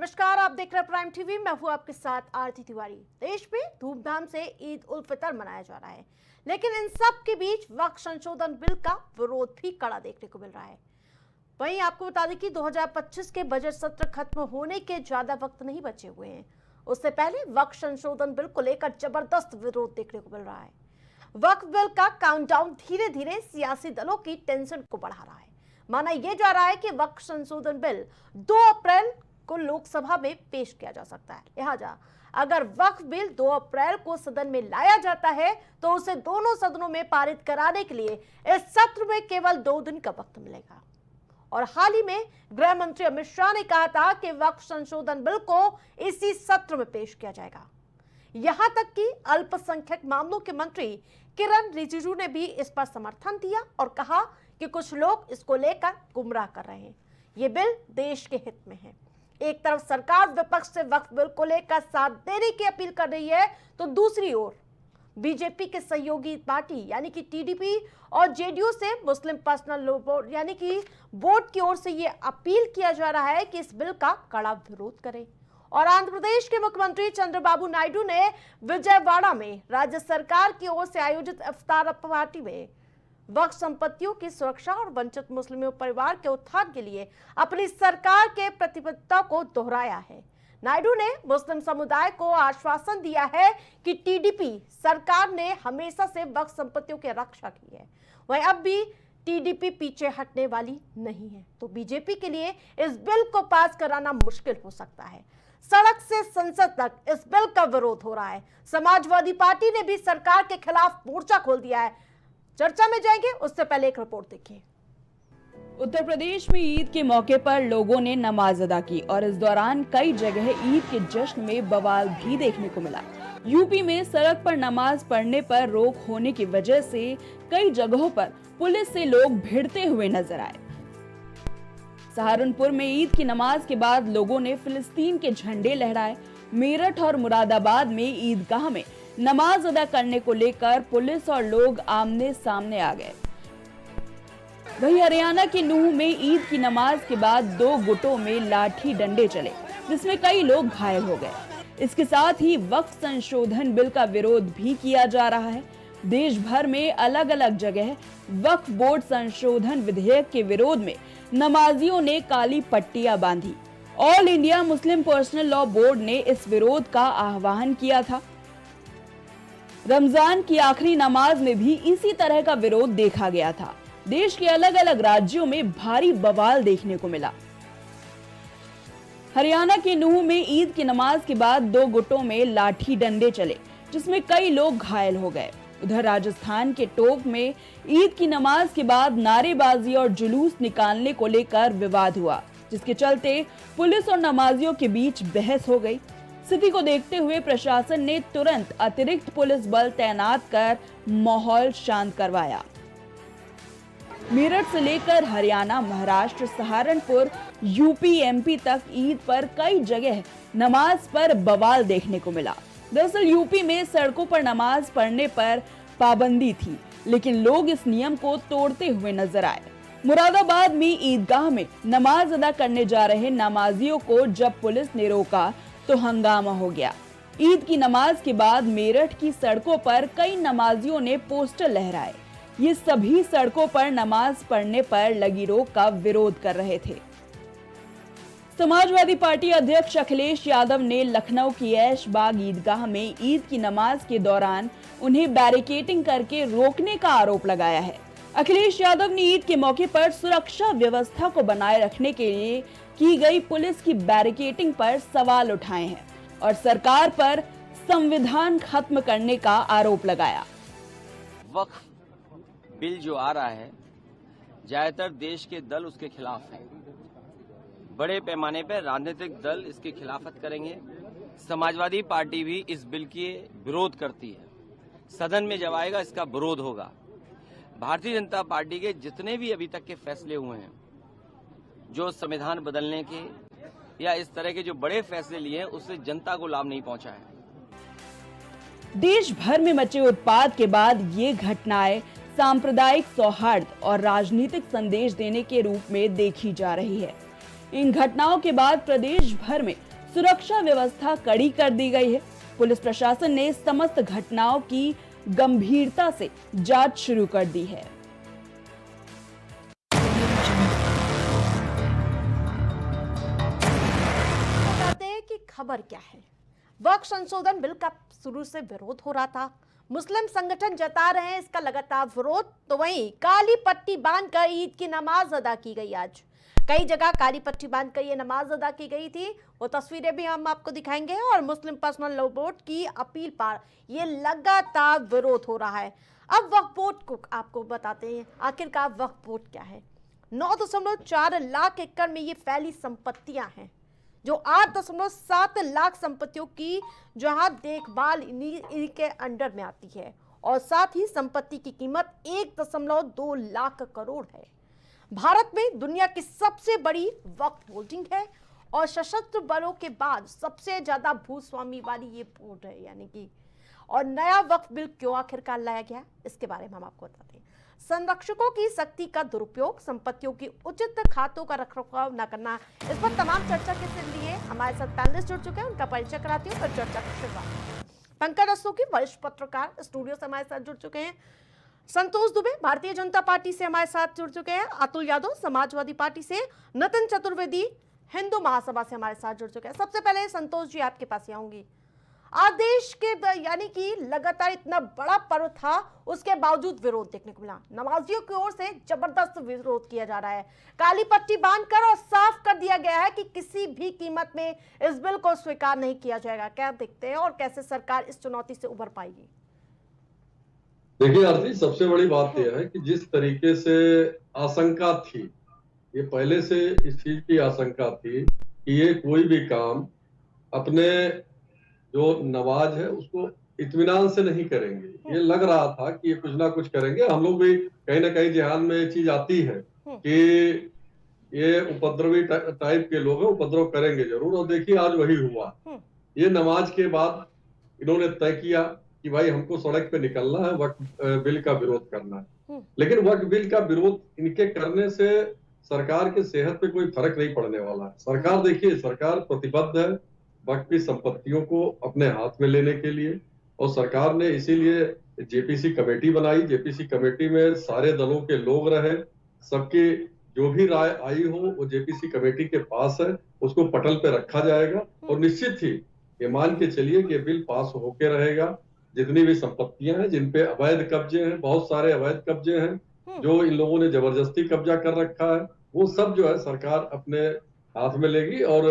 नमस्कार, आप देख रहे हैं प्राइम टीवी। मैं हूं आपके साथ आरती तिवारी। देश में धूमधाम से ईद उल फितर मनाया जा रहा है, लेकिन इन सब के बीच वक्फ संशोधन बिल का विरोध भी कड़ा देखने को मिल रहा है। वहीं आपको बता दें कि 2025 के बजट सत्र खत्म होने के ज्यादा वक्त नहीं बचे हुए हैं। उससे पहले वक्फ संशोधन बिल को लेकर जबरदस्त विरोध देखने को मिल रहा है। वक्फ बिल का काउंटडाउन धीरे धीरे सियासी दलों की टेंशन को बढ़ा रहा है। माना यह जा रहा है कि वक्फ संशोधन बिल 2 अप्रैल को लोकसभा में पेश किया जा सकता है। लिहाजा अगर वक्फ बिल 2 अप्रैल को सदन में लाया जाता है तो उसे दोनों सदनों में पारित कराने के लिए इस सत्र में केवल 2 दिन का वक्त मिलेगा। और हाल ही में गृह मंत्री अमित शाह ने कहा था कि वक्फ संशोधन बिल को इसी सत्र में पेश किया जाएगा। यहां तक कि अल्पसंख्यक मामलों के मंत्री किरण रिजिजू ने भी इस पर समर्थन दिया और कहा कि कुछ लोग इसको लेकर गुमराह कर रहे हैं। ये बिल देश के हित में है। एक तरफ सरकार विपक्ष से वक्फ बिल को लेकर साथ देने की अपील कर रही है, तो दूसरी ओर बीजेपी के सहयोगी पार्टी यानी कि टीडीपी और जेडीयू से मुस्लिम पर्सनल लॉ बोर्ड यानी कि बोर्ड की ओर से यह अपील किया जा रहा है कि इस बिल का कड़ा विरोध करें। और आंध्र प्रदेश के मुख्यमंत्री चंद्रबाबू नायडू ने विजयवाड़ा में राज्य सरकार की ओर से आयोजित इफ्तार पार्टी में वक्फ संपत्तियों की सुरक्षा और वंचित मुस्लिम परिवार के उत्थान के लिए अपनी सरकार के प्रतिबद्धता को दोहराया है। नायडू ने मुस्लिम समुदाय को आश्वासन दिया है कि टीडीपी सरकार ने हमेशा से वक्फ संपत्तियों की रक्षा की है, वहीं अब भी टीडीपी पीछे हटने वाली नहीं है। तो बीजेपी के लिए इस बिल को पास कराना मुश्किल हो सकता है। सड़क से संसद तक इस बिल का विरोध हो रहा है। समाजवादी पार्टी ने भी सरकार के खिलाफ मोर्चा खोल दिया है। चर्चा में जाएंगे, उससे पहले एक रिपोर्ट देखिए। उत्तर प्रदेश में ईद के मौके पर लोगों ने नमाज अदा की और इस दौरान कई जगह ईद के जश्न में बवाल भी देखने को मिला। यूपी में सड़क पर नमाज पढ़ने पर रोक होने की वजह से कई जगहों पर पुलिस से लोग भिड़ते हुए नजर आए। सहारनपुर में ईद की नमाज के बाद लोगों ने फिलिस्तीन के झंडे लहराए। मेरठ और मुरादाबाद में ईदगाह में नमाज अदा करने को लेकर पुलिस और लोग आमने सामने आ गए। वहीं हरियाणा के नूंह में ईद की नमाज के बाद 2 गुटों में लाठी डंडे चले, जिसमें कई लोग घायल हो गए। इसके साथ ही वक्फ संशोधन बिल का विरोध भी किया जा रहा है। देश भर में अलग अलग जगह वक्फ बोर्ड संशोधन विधेयक के विरोध में नमाजियों ने काली पट्टियां बांधी। All India Muslim personal law board ने इस विरोध का आह्वान किया था। रमजान की आखिरी नमाज में भी इसी तरह का विरोध देखा गया था। देश के अलग अलग राज्यों में भारी बवाल देखने को मिला। हरियाणा के नूंह में ईद की नमाज के बाद 2 गुटों में लाठी डंडे चले, जिसमें कई लोग घायल हो गए। उधर राजस्थान के टोंक में ईद की नमाज के बाद नारेबाजी और जुलूस निकालने को लेकर विवाद हुआ, जिसके चलते पुलिस और नमाजियों के बीच बहस हो गई। स्थिति को देखते हुए प्रशासन ने तुरंत अतिरिक्त पुलिस बल तैनात कर माहौल शांत करवाया। मेरठ से लेकर हरियाणा, महाराष्ट्र, सहारनपुर, यूपी, एमपी तक ईद पर कई जगह नमाज पर बवाल देखने को मिला। दरअसल यूपी में सड़कों पर नमाज पढ़ने पर पाबंदी थी, लेकिन लोग इस नियम को तोड़ते हुए नजर आए। मुरादाबाद में ईदगाह में नमाज अदा करने जा रहे नमाजियों को जब पुलिस ने रोका तो हंगामा हो गया। ईद की नमाज के बाद मेरठ की सड़कों पर कई नमाजियों ने पोस्टर लहराए। ये सभी सड़कों पर नमाज पढ़ने पर लगी रोक का विरोध कर रहे थे। समाजवादी पार्टी अध्यक्ष अखिलेश यादव ने लखनऊ की ऐशबाग ईदगाह में ईद की नमाज के दौरान उन्हें बैरिकेडिंग करके रोकने का आरोप लगाया है। अखिलेश यादव ने ईद के मौके पर सुरक्षा व्यवस्था को बनाए रखने के लिए की गई पुलिस की बैरिकेडिंग पर सवाल उठाए हैं और सरकार पर संविधान खत्म करने का आरोप लगाया। वक्फ बिल जो आ रहा है, ज्यादातर देश के दल उसके खिलाफ हैं। बड़े पैमाने पर राजनीतिक दल इसकी खिलाफत करेंगे। समाजवादी पार्टी भी इस बिल के विरोध करती है। सदन में जब आएगा इसका विरोध होगा। भारतीय जनता पार्टी के जितने भी अभी तक के फैसले हुए हैं, जो संविधान बदलने के या इस तरह के जो बड़े फैसले लिए हैं, उससे जनता को लाभ नहीं पहुंचा है। देश भर में मचे उत्पात के बाद ये घटनाएं सांप्रदायिक सौहार्द और राजनीतिक संदेश देने के रूप में देखी जा रही है। इन घटनाओं के बाद प्रदेश भर में सुरक्षा व्यवस्था कड़ी कर दी गई है। पुलिस प्रशासन ने समस्त घटनाओं की गंभीरता से जांच शुरू कर दी है। बताते हैं कि खबर क्या है। वक्फ संशोधन बिल का शुरू से विरोध हो रहा था। मुस्लिम संगठन जता रहे हैं इसका लगातार विरोध। तो वहीं काली पट्टी बांधकर ईद की नमाज अदा की गई। आज कई जगह काली पट्टी बांधकर ये नमाज अदा की गई थी। वो तस्वीरें भी हम आपको दिखाएंगे। और मुस्लिम पर्सनल लॉ बोर्ड की अपील पर ये लगातार विरोध हो रहा है। अब वक्फ बोर्ड को आपको बताते हैं आखिरकार वक्फ बोर्ड क्या है। 9.4 लाख एकड़ में ये फैली संपत्तियां हैं, जो 8.7 लाख संपत्तियों की जहां देखभाल इन्हीं के अंडर में आती है। और साथ ही संपत्ति की कीमत 1.2 लाख करोड़ है। भारत में दुनिया की सबसे बड़ी वक्फ होल्डिंग है और सशस्त्र बलों के बाद सबसे ज्यादा भूस्वामी वाली ये बोर्ड है यानी कि। और नया वक्फ बिल क्यों आखिरकार लाया गया, इसके बारे में हम आपको बताते हैं। संरक्षकों की शक्ति का दुरुपयोग, संपत्तियों की उचित खातों का रखरखाव न करना, इस पर तमाम चर्चा के लिए हमारे साथ पैनलिस्ट जुड़ चुके हैं। उनका परिचय कराती हूँ फिर चर्चा की शुरुआत। पंकज रस्तोगी वरिष्ठ पत्रकार स्टूडियो से हमारे साथ जुड़ चुके हैं। संतोष दुबे भारतीय जनता पार्टी से हमारे साथ जुड़ चुके हैं। अतुल यादव समाजवादी पार्टी से, नितिन चतुर्वेदी हिंदू महासभा से हमारे साथ जुड़ चुके हैं। सबसे पहले संतोष जी आपके पास ही आऊंगी। आदेश के यानी कि लगातार इतना बड़ा पर्व था, उसके बावजूद विरोध देखने को मिला। नमाजियों की ओर से जबरदस्त विरोध किया जा रहा है। काली पट्टी बांधकर और साफ कर दिया गया है कि किसी भी कीमत में इस बिल को स्वीकार नहीं किया जाएगा। क्या देखते हैं और कैसे सरकार इस चुनौती से उबर पाएगी? देखिए आरती, सबसे बड़ी बात यह है कि जिस तरीके से आशंका थी, ये पहले से इस चीज की आशंका थी कि ये कोई भी काम अपने जो नवाज है उसको इत्मीनान से नहीं करेंगे। ये लग रहा था कि ये कुछ ना कुछ करेंगे। हम लोग भी कहीं ना कहीं ध्यान में ये चीज आती है कि ये उपद्रवी टाइप के लोग हैं, उपद्रव करेंगे जरूर। और देखिए आज वही हुआ। ये नमाज के बाद इन्होंने तय किया कि भाई हमको सड़क पे निकलना है, वक्फ बिल का विरोध करना है। लेकिन वक्फ बिल का विरोध इनके करने से सरकार के सेहत पे कोई फर्क नहीं पड़ने वाला है। सरकार, देखिए, सरकार प्रतिबद्ध है वक्फ की संपत्तियों को अपने हाथ में लेने के लिए। और सरकार ने इसीलिए जेपीसी कमेटी बनाई। जेपीसी कमेटी में सारे दलों के लोग रहे। सबकी जो भी राय आई हो वो जेपीसी कमेटी के पास है, उसको पटल पे रखा जाएगा। और निश्चित ही ये मान के चलिए कि बिल पास होके रहेगा। जितनी भी संपत्तियां हैं जिन पे अवैध कब्जे हैं, बहुत सारे अवैध कब्जे हैं जो इन लोगों ने जबरदस्ती कब्जा कर रखा है, वो सब जो है सरकार अपने हाथ में लेगी। और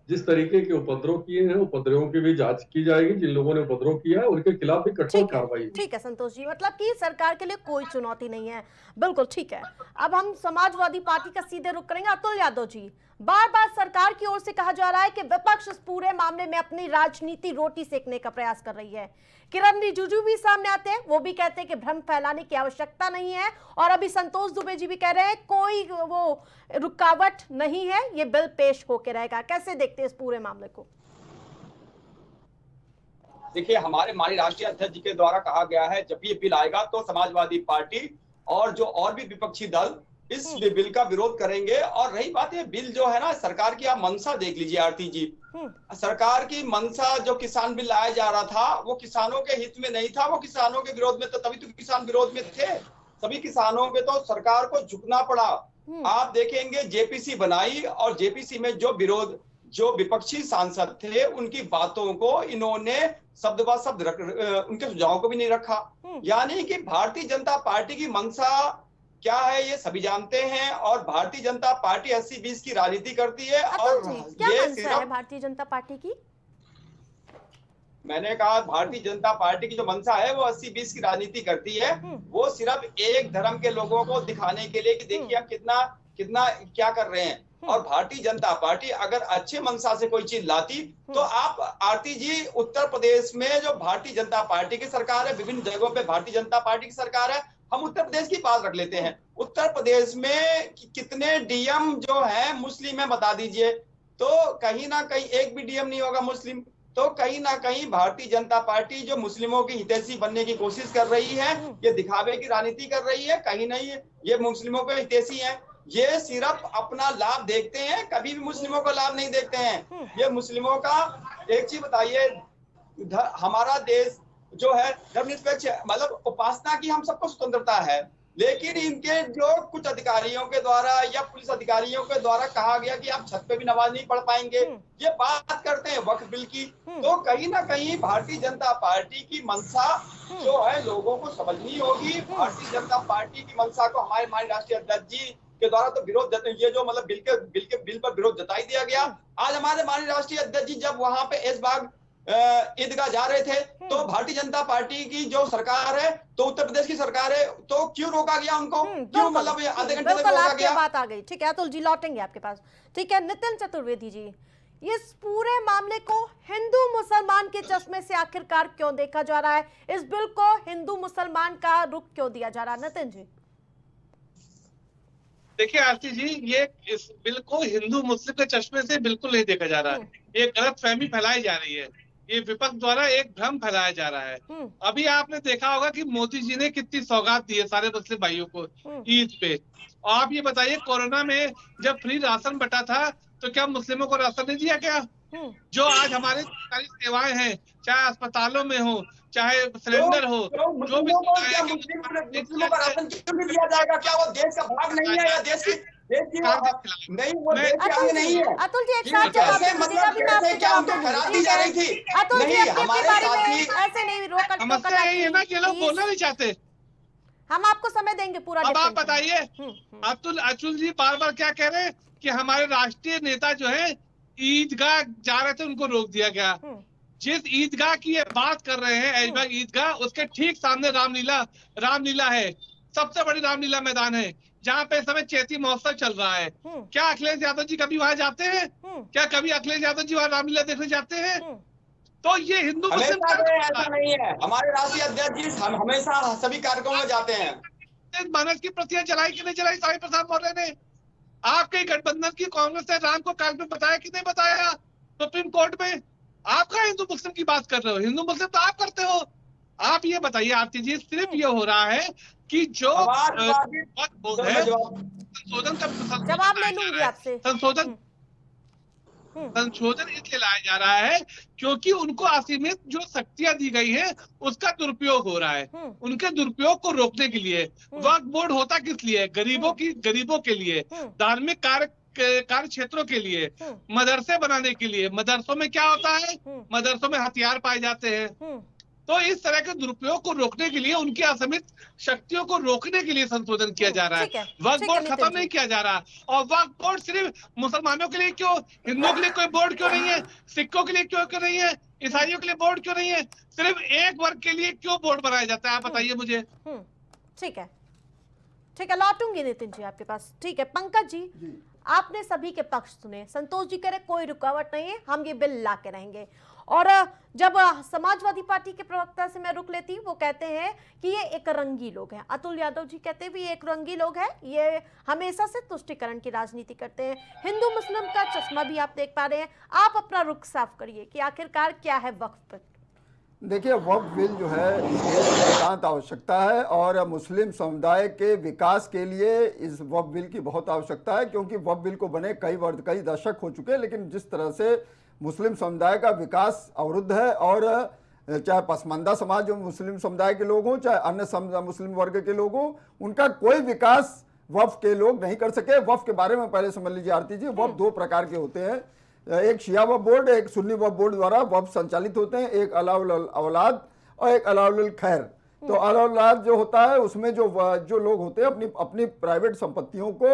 जिस तरीके के उपद्रव किए हैं, उपद्रवों की भी जांच की जाएगी। जिन लोगों ने उपद्रव किया है उनके खिलाफ भी कठोर कार्रवाई। ठीक है संतोष जी, मतलब कि सरकार के लिए कोई चुनौती नहीं है। बिल्कुल ठीक है। अब हम समाजवादी पार्टी का सीधे रुख करेंगे। अतुल यादव जी, बार बार सरकार की ओर से कहा जा रहा है कि विपक्ष इस पूरे मामले में अपनी राजनीति रोटी सेकने का प्रयास कर रही है। किरण रिजिजू भी सामने आते हैं, वो भी कहते हैं कि भ्रम फैलाने की आवश्यकता नहीं है। और अभी संतोष दुबे जी भी कह रहे हैं कोई वो रुकावट नहीं है, ये बिल पेश होके रहेगा। कैसे देखते हैं इस पूरे मामले को? देखिए, हमारे माननीय राष्ट्रीय अध्यक्ष जी के द्वारा कहा गया है जब ये बिल आएगा तो समाजवादी पार्टी और जो और भी विपक्षी दल इस बिल का विरोध करेंगे। और रही बात है बिल जो है ना, सरकार की आप मंशा देख लीजिए आरती जी। सरकार की मंशा जो किसान बिल लाया जा रहा था वो किसानों के हित में नहीं था, वो किसानों के विरोध में था। तभी तो किसान विरोध में थे। सभी किसानों पे तो सरकार को झुकना पड़ा। आप देखेंगे जेपीसी बनाई और जेपीसी में जो विपक्षी सांसद थे उनकी बातों को इन्होंने शब्द ब शब्द उनके सुझावों को भी नहीं रखा। यानी कि भारतीय जनता पार्टी की मंशा क्या है ये सभी जानते हैं। और भारतीय जनता पार्टी 80-20 की राजनीति करती है। और क्या मंशा है भारतीय जनता पार्टी की? मैंने कहा भारतीय जनता पार्टी की जो मंशा है वो 80-20 की राजनीति करती है। वो सिर्फ एक धर्म के लोगों को दिखाने के लिए कि देखिए हम कितना क्या कर रहे हैं। और भारतीय जनता पार्टी अगर अच्छे मंशा से कोई चीज लाती तो आप आरती जी, उत्तर प्रदेश में जो भारतीय जनता पार्टी की सरकार है, विभिन्न जगहों पे भारतीय जनता पार्टी की सरकार है, हम उत्तर प्रदेश की बात रख लेते हैं। उत्तर प्रदेश में कितने डीएम जो है मुस्लिम है बता दीजिए। तो कहीं ना कहीं एक भी डीएम नहीं होगा मुस्लिम। तो कहीं ना कहीं भारतीय जनता पार्टी जो मुस्लिमों की हितैषी बनने की कोशिश कर रही है, ये दिखावे की राजनीति कर रही है। कहीं नहीं ये मुस्लिमों के हितैषी हैं। ये सिर्फ अपना लाभ देखते हैं, कभी भी मुस्लिमों का लाभ नहीं देखते हैं। ये मुस्लिमों का एक चीज बताइए, हमारा देश जो है धर्मनिरपेक्ष, मतलब उपासना की हम सबको स्वतंत्रता है, लेकिन इनके जो कुछ अधिकारियों के द्वारा या पुलिस अधिकारियों के द्वारा कहा गया कि आप छत पे भी नमाज नहीं पढ़ पाएंगे, ये बात करते हैं वक्फ बिल की, तो कहीं ना कहीं भारतीय जनता पार्टी की मंशा जो है लोगों को समझनी होगी। भारतीय जनता पार्टी की मंशा को हमारे माननीय राष्ट्रीय अध्यक्ष जी के द्वारा तो विरोध, ये जो मतलब बिल पर विरोध जताई दिया गया। आज हमारे माननीय राष्ट्रीय अध्यक्ष जी जब वहां पे ऐशबाग ईदगाह जा रहे थे, तो भारतीय जनता पार्टी की जो सरकार है, तो उत्तर प्रदेश की सरकार है, तो क्यों रोका गया उनको? क्यों मतलब आधे घंटे तक रोका गया? बात आ गई, ठीक है अतुल जी, लौटेंगे आपके पास। ठीक है नितिन चतुर्वेदी जी, इस पूरे मामले को हिंदू मुसलमान के चश्मे से आखिरकार क्यों देखा जा रहा है? इस बिल को हिंदू मुसलमान का रुख क्यों दिया जा रहा है? नितिन जी देखिए आरती जी, ये इस बिल को हिंदू मुस्लिम के चश्मे से बिल्कुल नहीं देखा जा रहा है। ये गलत फहमी फैलाई जा रही है, ये विपक्ष द्वारा एक भ्रम फैलाया जा रहा है। अभी आपने देखा होगा कि मोदी जी ने कितनी सौगात दी है सारे मुस्लिम भाइयों को ईद पे। और आप ये बताइए, कोरोना में जब फ्री राशन बटा था तो क्या मुस्लिमों को राशन नहीं दिया क्या? जो आज हमारे सरकारी सेवाएं हैं, चाहे अस्पतालों में हो, चाहे सिलेंडर हो, जो भी मुस्लिमों का राशन क्यों नहीं दिया जाएगा? क्या वो देश का भाग नहीं है या देश की नहीं, वो देश के आगे नहीं है? अतुल जी एक साथ जवाब दीजिएगा, क्या उनको करा दी जा रही थी? अतुल जी हमारे साथी ऐसे नहीं रोक, समस्या यही है ना कि लोग बोलना नहीं चाहते। हम आपको समय देंगे पूरा। अब आप बताइए, अतुल जी बार बार क्या कह रहे हैं कि हमारे राष्ट्रीय नेता जो है ईदगाह जा रहे थे, उनको रोक दिया गया। जिस ईदगाह की ये बात कर रहे हैं, ऐशबाग ईदगाह, उसके ठीक सामने रामलीला है, सबसे बड़ी रामलीला मैदान है, जहाँ पे इस समय चैती महोत्सव चल रहा है। क्या अखिलेश यादव जी कभी वहां जाते हैं? क्या कभी अखिलेश यादव जी वहां रामलीला देखने जाते हैं? तो ये हिंदू मुस्लिम ऐसा नहीं है। हमारे राष्ट्रीय अध्यक्ष जी हमेशा सभी कार्यक्रमों में जाते हैं। मानस की प्रतियां जलाई कि नहीं जलाई स्वामी प्रसाद मौर्य ने? आपके गठबंधन की कांग्रेस ने राम को काल में बताया कि नहीं बताया सुप्रीम कोर्ट में? आप कहाँ हिंदू मुस्लिम की बात कर रहे हो? हिंदू मुस्लिम तो आप करते हो। आप ये बताइए आरती जी, सिर्फ ये हो रहा है कि जो संशोधन का जवाब ले लूंगी आपसे। संशोधन इसलिए लाया जा रहा है क्योंकि उनको असीमित जो शक्तियां दी गई हैं उसका दुरुपयोग हो रहा है। उनके दुरुपयोग को रोकने के लिए वक्फ बोर्ड होता किस लिए? गरीबों के लिए, धार्मिक कार्य क्षेत्रों के लिए, मदरसे बनाने के लिए। मदरसों में क्या होता है? मदरसों में हथियार पाए जाते हैं। तो इस तरह के दुरुपयोग को रोकने के लिए, उनकी असीमित शक्तियों को रोकने के लिए संशोधन किया जा रहा है। वक्फ बोर्ड खत्म नहीं किया जा रहा। और वक्फ बोर्ड सिर्फ मुसलमानों के लिए क्यों? हिंदुओं के लिए कोई बोर्ड क्यों नहीं है? सिखों के लिए क्यों नहीं है? ईसाइयों के लिए बोर्ड क्यों नहीं है? सिर्फ एक वर्ग के लिए क्यों बोर्ड बनाया जाता है? आप बताइए मुझे। ठीक है, लौटूंगी नितिन जी आपके पास। ठीक है पंकज जी, आपने सभी के पक्ष सुने, संतोष जी कह रहे कोई रुकावट नहीं है, हम ये बिल ला के रहेंगे। और जब समाजवादी पार्टी के प्रवक्ता से मैं रुक लेती, वो कहते हैं कि ये एक रंगी लोग हैं। अतुल यादव जी कहते हैं भी एक रंगी लोग हैं, ये हमेशा से तुष्टिकरण की राजनीति करते हैं। हिंदू मुस्लिम का चश्मा भी आप देख पा रहे हैं। आप अपना रुख साफ करिए कि आखिरकार क्या है वक्फ पर। देखिए, वक्फ बिल जो है इस देश की एकांत आवश्यकता है और मुस्लिम समुदाय के विकास के लिए इस वक्फ बिल की बहुत आवश्यकता है, क्योंकि वक्फ बिल को बने कई दशक हो चुके हैं, लेकिन जिस तरह से मुस्लिम समुदाय का विकास अवरुद्ध है, और चाहे पसमानदा समाज जो मुस्लिम समुदाय के लोग हों, चाहे अन्य मुस्लिम वर्ग के लोग हों, उनका कोई विकास वक्फ के लोग नहीं कर सके। वक्फ के बारे में पहले समझ लीजिए आरती जी, वक्फ दो प्रकार के होते हैं, एक शिया वक्फ बोर्ड, एक सुन्नी वक्फ बोर्ड द्वारा वक्फ संचालित होते हैं, एक अलाउल औलाद और एक अलाउल खैर। तो अलाउल औलाद जो होता है उसमें जो लोग होते हैं अपनी प्राइवेट संपत्तियों को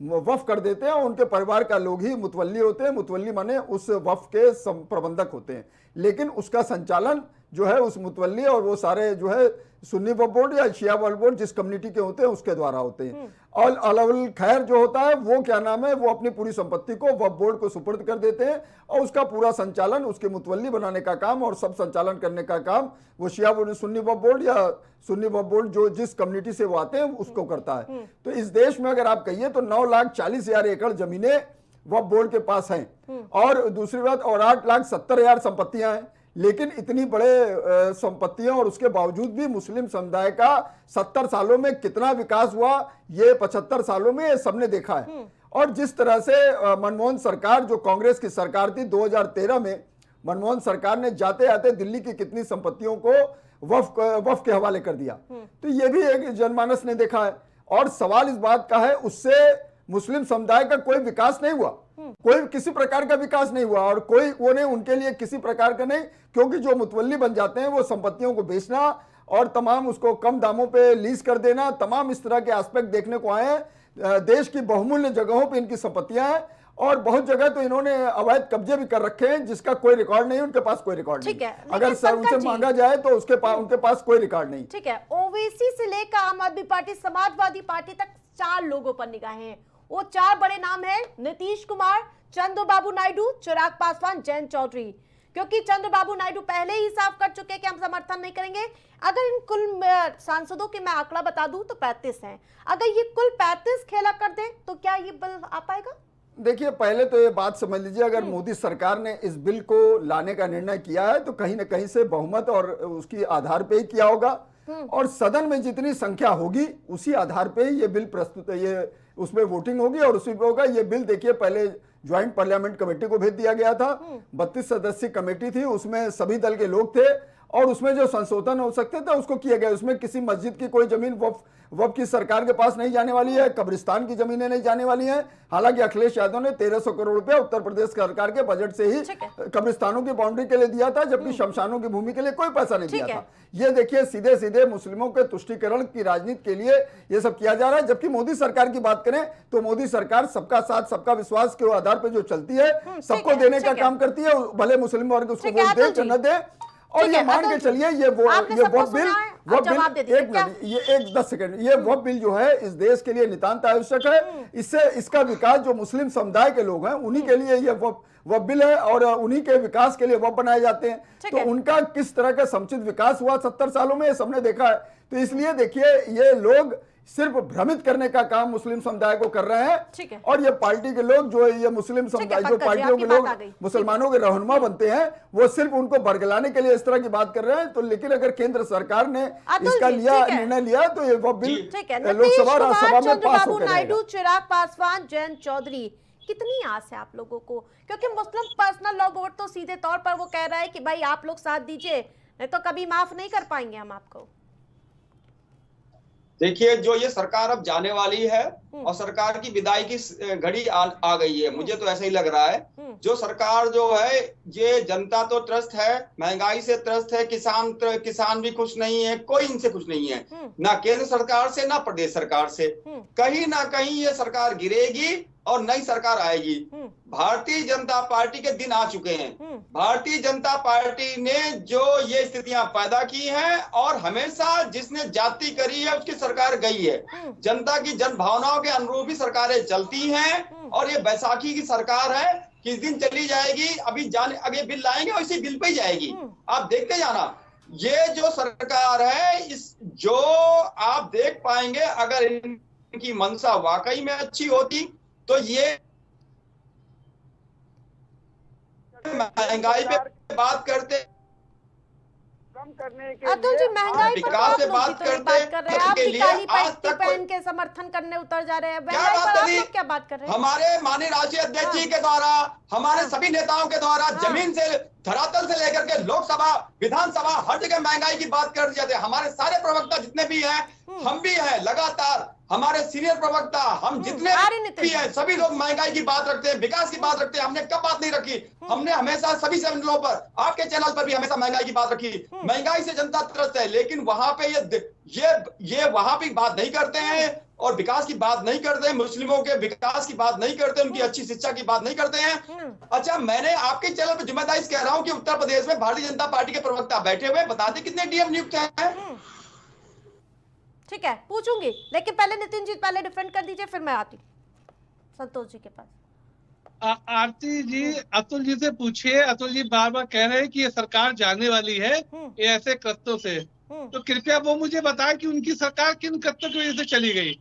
वक्फ कर देते हैं, और उनके परिवार का लोग ही मुतवल्ली होते हैं। मुतवल्ली माने उस वक्फ के प्रबंधक होते हैं, लेकिन उसका संचालन जो है उस मुतवल्ली और वो सारे जो है सुन्नी वक्फ बोर्ड या शिया वक्फ बोर्ड जिस कम्युनिटी के होते हैं उसके द्वारा होते हैं। और अलाउल खैर जो होता है वो क्या नाम है, वो अपनी पूरी संपत्ति को वक्फ बोर्ड को सुपुर्द कर देते हैं, और उसका पूरा संचालन, उसके मुतवल्ली बनाने का काम और सब संचालन करने का काम वो शिया सुन्नी वक्फ बोर्ड या सुन्नी वक्फ बोर्ड जो जिस कम्युनिटी से वो आते हैं उसको करता है। तो इस देश में अगर आप कहिए तो 9,40,000 एकड़ जमीनें वक्फ बोर्ड के पास हैं, और दूसरी बात और 8,70,000 संपत्तियां हैं, लेकिन इतनी बड़े संपत्तियां और उसके बावजूद भी मुस्लिम समुदाय का 70 सालों में कितना विकास हुआ, ये 75 सालों में ये सबने देखा है। और जिस तरह से मनमोहन सरकार, जो कांग्रेस की सरकार थी 2013 में, मनमोहन सरकार ने जाते आते दिल्ली की कितनी संपत्तियों को वक्फ के हवाले कर दिया, तो ये भी एक जनमानस ने देखा है। और सवाल इस बात का है, उससे मुस्लिम समुदाय का कोई विकास नहीं हुआ, कोई किसी प्रकार का विकास नहीं हुआ, और कोई वो नहीं, उनके लिए किसी प्रकार का नहीं, क्योंकि जो मुतवल्ली बन जाते हैं वो संपत्तियों को बेचना और तमाम उसको कम दामों पे लीज कर देना, तमाम इस तरह के एस्पेक्ट देखने को आए हैं। देश की बहुमूल्य जगहों पे इनकी संपत्तियां हैं, और बहुत जगह तो इन्होंने अवैध कब्जे भी कर रखे हैं जिसका कोई रिकॉर्ड नहीं, उनके पास कोई रिकॉर्ड नहीं। अगर उनसे मांगा जाए तो उनके पास कोई रिकॉर्ड नहीं। ठीक है, ओवैसी से लेकर आम आदमी पार्टी, समाजवादी पार्टी तक 4 लोगों पर निगाहें हैं। वो 4 बड़े नाम हैं, नीतीश कुमार, चंद्रबाबू नायडू, चिराग पासवान, जयंत चौधरी। क्योंकि चंद्रबाबू नायडू पहले ही साफ कर चुके हैं कि हम समर्थन नहीं करेंगे। अगर इन कुल सांसदों के मैं आंकड़ा बता दूं तो 35 हैं। अगर ये कुल 35 खेला कर दें तो क्या ये बिल आ पाएगा? देखिए, पहले तो ये बात समझ लीजिए, अगर मोदी सरकार ने इस बिल को लाने का निर्णय किया है तो कहीं ना कहीं से बहुमत और उसकी आधार पे ही किया होगा, और सदन में जितनी संख्या होगी उसी आधार पे ही ये बिल प्रस्तुत, ये उसमें वोटिंग होगी और उसी पे होगा। ये बिल देखिए, पहले ज्वाइंट पार्लियामेंट कमेटी को भेज दिया गया था, 32 सदस्यीय कमेटी थी, उसमें सभी दल के लोग थे, और उसमें जो संशोधन हो सकते थे उसको किया गया। उसमें किसी मस्जिद की कोई जमीन वक्फ की सरकार के पास नहीं जाने वाली है, कब्रिस्तान की जमीनें नहीं जाने वाली हैं। हालांकि अखिलेश यादव ने 1300 करोड़ रुपया उत्तर प्रदेश सरकार के बजट से ही कब्रिस्तानों की बाउंड्री के लिए दिया था, जबकि शमशानों की भूमि के लिए कोई पैसा नहीं दिया था। ये देखिए, सीधे सीधे मुस्लिमों के तुष्टीकरण की राजनीति के लिए ये सब किया जा रहा है। जबकि मोदी सरकार की बात करें तो मोदी सरकार सबका साथ सबका विश्वास के आधार पर जो चलती है, सबको देने का काम करती है, भले मुस्लिम वर्ग उसको वोट दे या न दे। और ये मान के चलिए, ये वक्फ बिल, एक मिनट, ये 10 सेकंड, ये वक्फ बिल जो है इस देश के लिए नितांत आवश्यक है। इससे इसका विकास, जो मुस्लिम समुदाय के लोग हैं उन्हीं के लिए ये वक्फ बिल है, और उन्हीं के विकास के लिए वक्फ बनाए जाते हैं। तो उनका किस तरह का समुचित विकास हुआ 70 सालों में, ये सबने देखा है। तो इसलिए देखिए, ये लोग सिर्फ भ्रमित करने का काम मुस्लिम समुदाय को कर रहे हैं, और ये पार्टी के लोग जो ये मुस्लिम समुदाय, जो पार्टियों के लोग मुसलमानों के रहनुमा बनते हैं, वो सिर्फ उनको बरगलाने के लिए इस तरह की बात कर रहे हैं। तो लेकिन अगर केंद्र सरकार ने इसका निर्णय लिया तो ये बिल लोकसभा राज्यसभा में पास होकर नायडू, चिराग पासवान, जयंत चौधरी, कितनी आस है आप लोगों को? क्योंकि मुस्लिम पर्सनल लॉ बोर्ड तो सीधे तौर पर वो कह रहा है कि भाई आप लोग साथ दीजिए, नहीं तो कभी माफ नहीं कर पाएंगे हम आपको। देखिए, जो ये सरकार अब जाने वाली है और सरकार की विदाई की घड़ी आ गई है, मुझे तो ऐसा ही लग रहा है। जो सरकार जो है, ये जनता तो त्रस्त है, महंगाई से त्रस्त है, किसान भी खुश नहीं है, कोई इनसे खुश नहीं है, ना केंद्र सरकार से ना प्रदेश सरकार से। कहीं ना कहीं ये सरकार गिरेगी और नई सरकार आएगी। भारतीय जनता पार्टी के दिन आ चुके हैं। भारतीय जनता पार्टी ने जो ये स्थितियां पैदा की हैं, और हमेशा जिसने जाति करी है उसकी सरकार गई है। जनता की जन भावनाओं के अनुरूप ही सरकारें चलती हैं, और ये बैसाखी की सरकार है, किस दिन चली जाएगी, अभी आगे बिल लाएंगे और इसी बिल पे ही जाएगी। आप देखते जाना, ये जो सरकार है, इस जो आप देख पाएंगे, अगर इनकी मंशा वाकई में अच्छी होती तो ये महंगाई पे बात करते, कम करने के अतुल जी, महंगाई पर विकास से बात कर रहे हैं, आप काली पट्टी पहन के समर्थन करने उतर जा रहे हैं। महंगाई पर आप लोग क्या बात कर रहे हैं? हमारे माननीय राष्ट्रीय अध्यक्ष जी के द्वारा, हमारे सभी नेताओं के द्वारा जमीन से, धरातल से लेकर के लोकसभा, विधानसभा, हर जगह महंगाई की बात कर जाते हैं। हमारे सारे प्रवक्ता जितने भी हैं, हम भी हैं, लगातार हमारे सीनियर प्रवक्ता, हम जितने भी हैं, सभी लोग महंगाई की बात रखते हैं, विकास की बात रखते हैं। हमने कब बात नहीं रखी? हमने हमेशा सभी चैनलों पर, आपके चैनल पर भी हमेशा महंगाई की बात रखी। महंगाई से जनता त्रस्त है, लेकिन वहां पे ये वहां भी बात नहीं करते हैं, और विकास की बात नहीं करते हैं, मुस्लिमों के विकास की बात नहीं करते, उनकी अच्छी शिक्षा की बात नहीं करते हैं। अच्छा, मैंने आपके चैनल पर जिम्मेदारी से कह रहा हूं कि उत्तर प्रदेश में भारतीय जनता पार्टी के प्रवक्ता बैठे हुए, बता दें कितने डीएम नियुक्त हैं। ठीक है, पूछूंगी, लेकिन पहले नितिन जी पहले डिफेंड कर दीजिए, फिर मैं आती संतोष जी के पास। आरती जी, अतुल जी से पूछिए। अतुल जी बार बार कह रहे हैं कि ये सरकार जाने वाली है ये ऐसे कृत्यों से, तो कृपया वो मुझे बताएं कि उनकी सरकार किन कृत्यों की वजह से चली गई,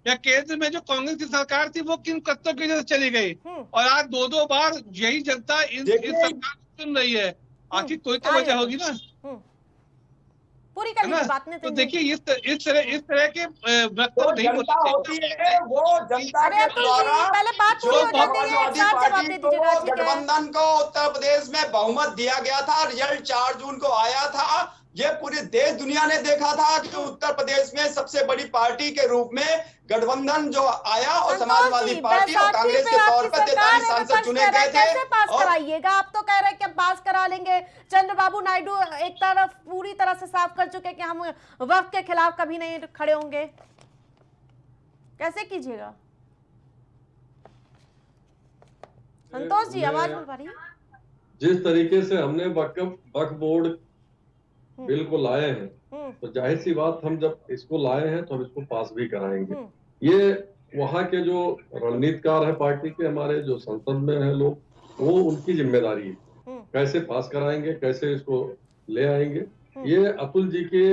या केंद्र में जो कांग्रेस की सरकार थी वो किन कृत्यों की वजह से चली गई। और आज 2-2 बार यही जनता इस सरकार को सुन रही है। आखिर कोई तो वजह होगी ना, पूरी है कर ना। लीजिए बात। तो देखिए इस तरह के वक्तव्य नहीं जनता बोलते। होती है वो जनता अरे के अतुल जी, द्वारा पहले बात जो पूरी हो जाती है, समाजवादी एक साथ जवाब पार्टी दे को दीजिएगा, ठीक है। गठबंधन को उत्तर प्रदेश में बहुमत दिया गया था, रिजल्ट 4 जून को आया था। ये पूरे देश दुनिया ने देखा था कि उत्तर प्रदेश में सबसे बड़ी पार्टी के रूप में गठबंधन जो आया और समाजवादी पार्टी और कांग्रेस के तौर पर 43 सांसद चुने गए थे। कैसे पास और कराइएगा? आप तो कह रहे हैं कि पास करा लेंगे। चंद्रबाबू नायडू एक तरफ पूरी तरह से साफ कर चुके कि हम वक्त के खिलाफ कभी नहीं खड़े होंगे। कैसे कीजिएगा? संतोष जी आवाज बोल पा रही है? जिस तरीके से हमने वक्फ बोर्ड बिल को लाए हैं, तो जाहिर सी बात, हम जब इसको लाए हैं तो हम इसको पास भी कराएंगे। ये वहाँ के जो रणनीतिकार है पार्टी के, हमारे जो संसद में है लोग, वो उनकी जिम्मेदारी है। कैसे पास कराएंगे, कैसे इसको ले आएंगे। ये अतुल जी के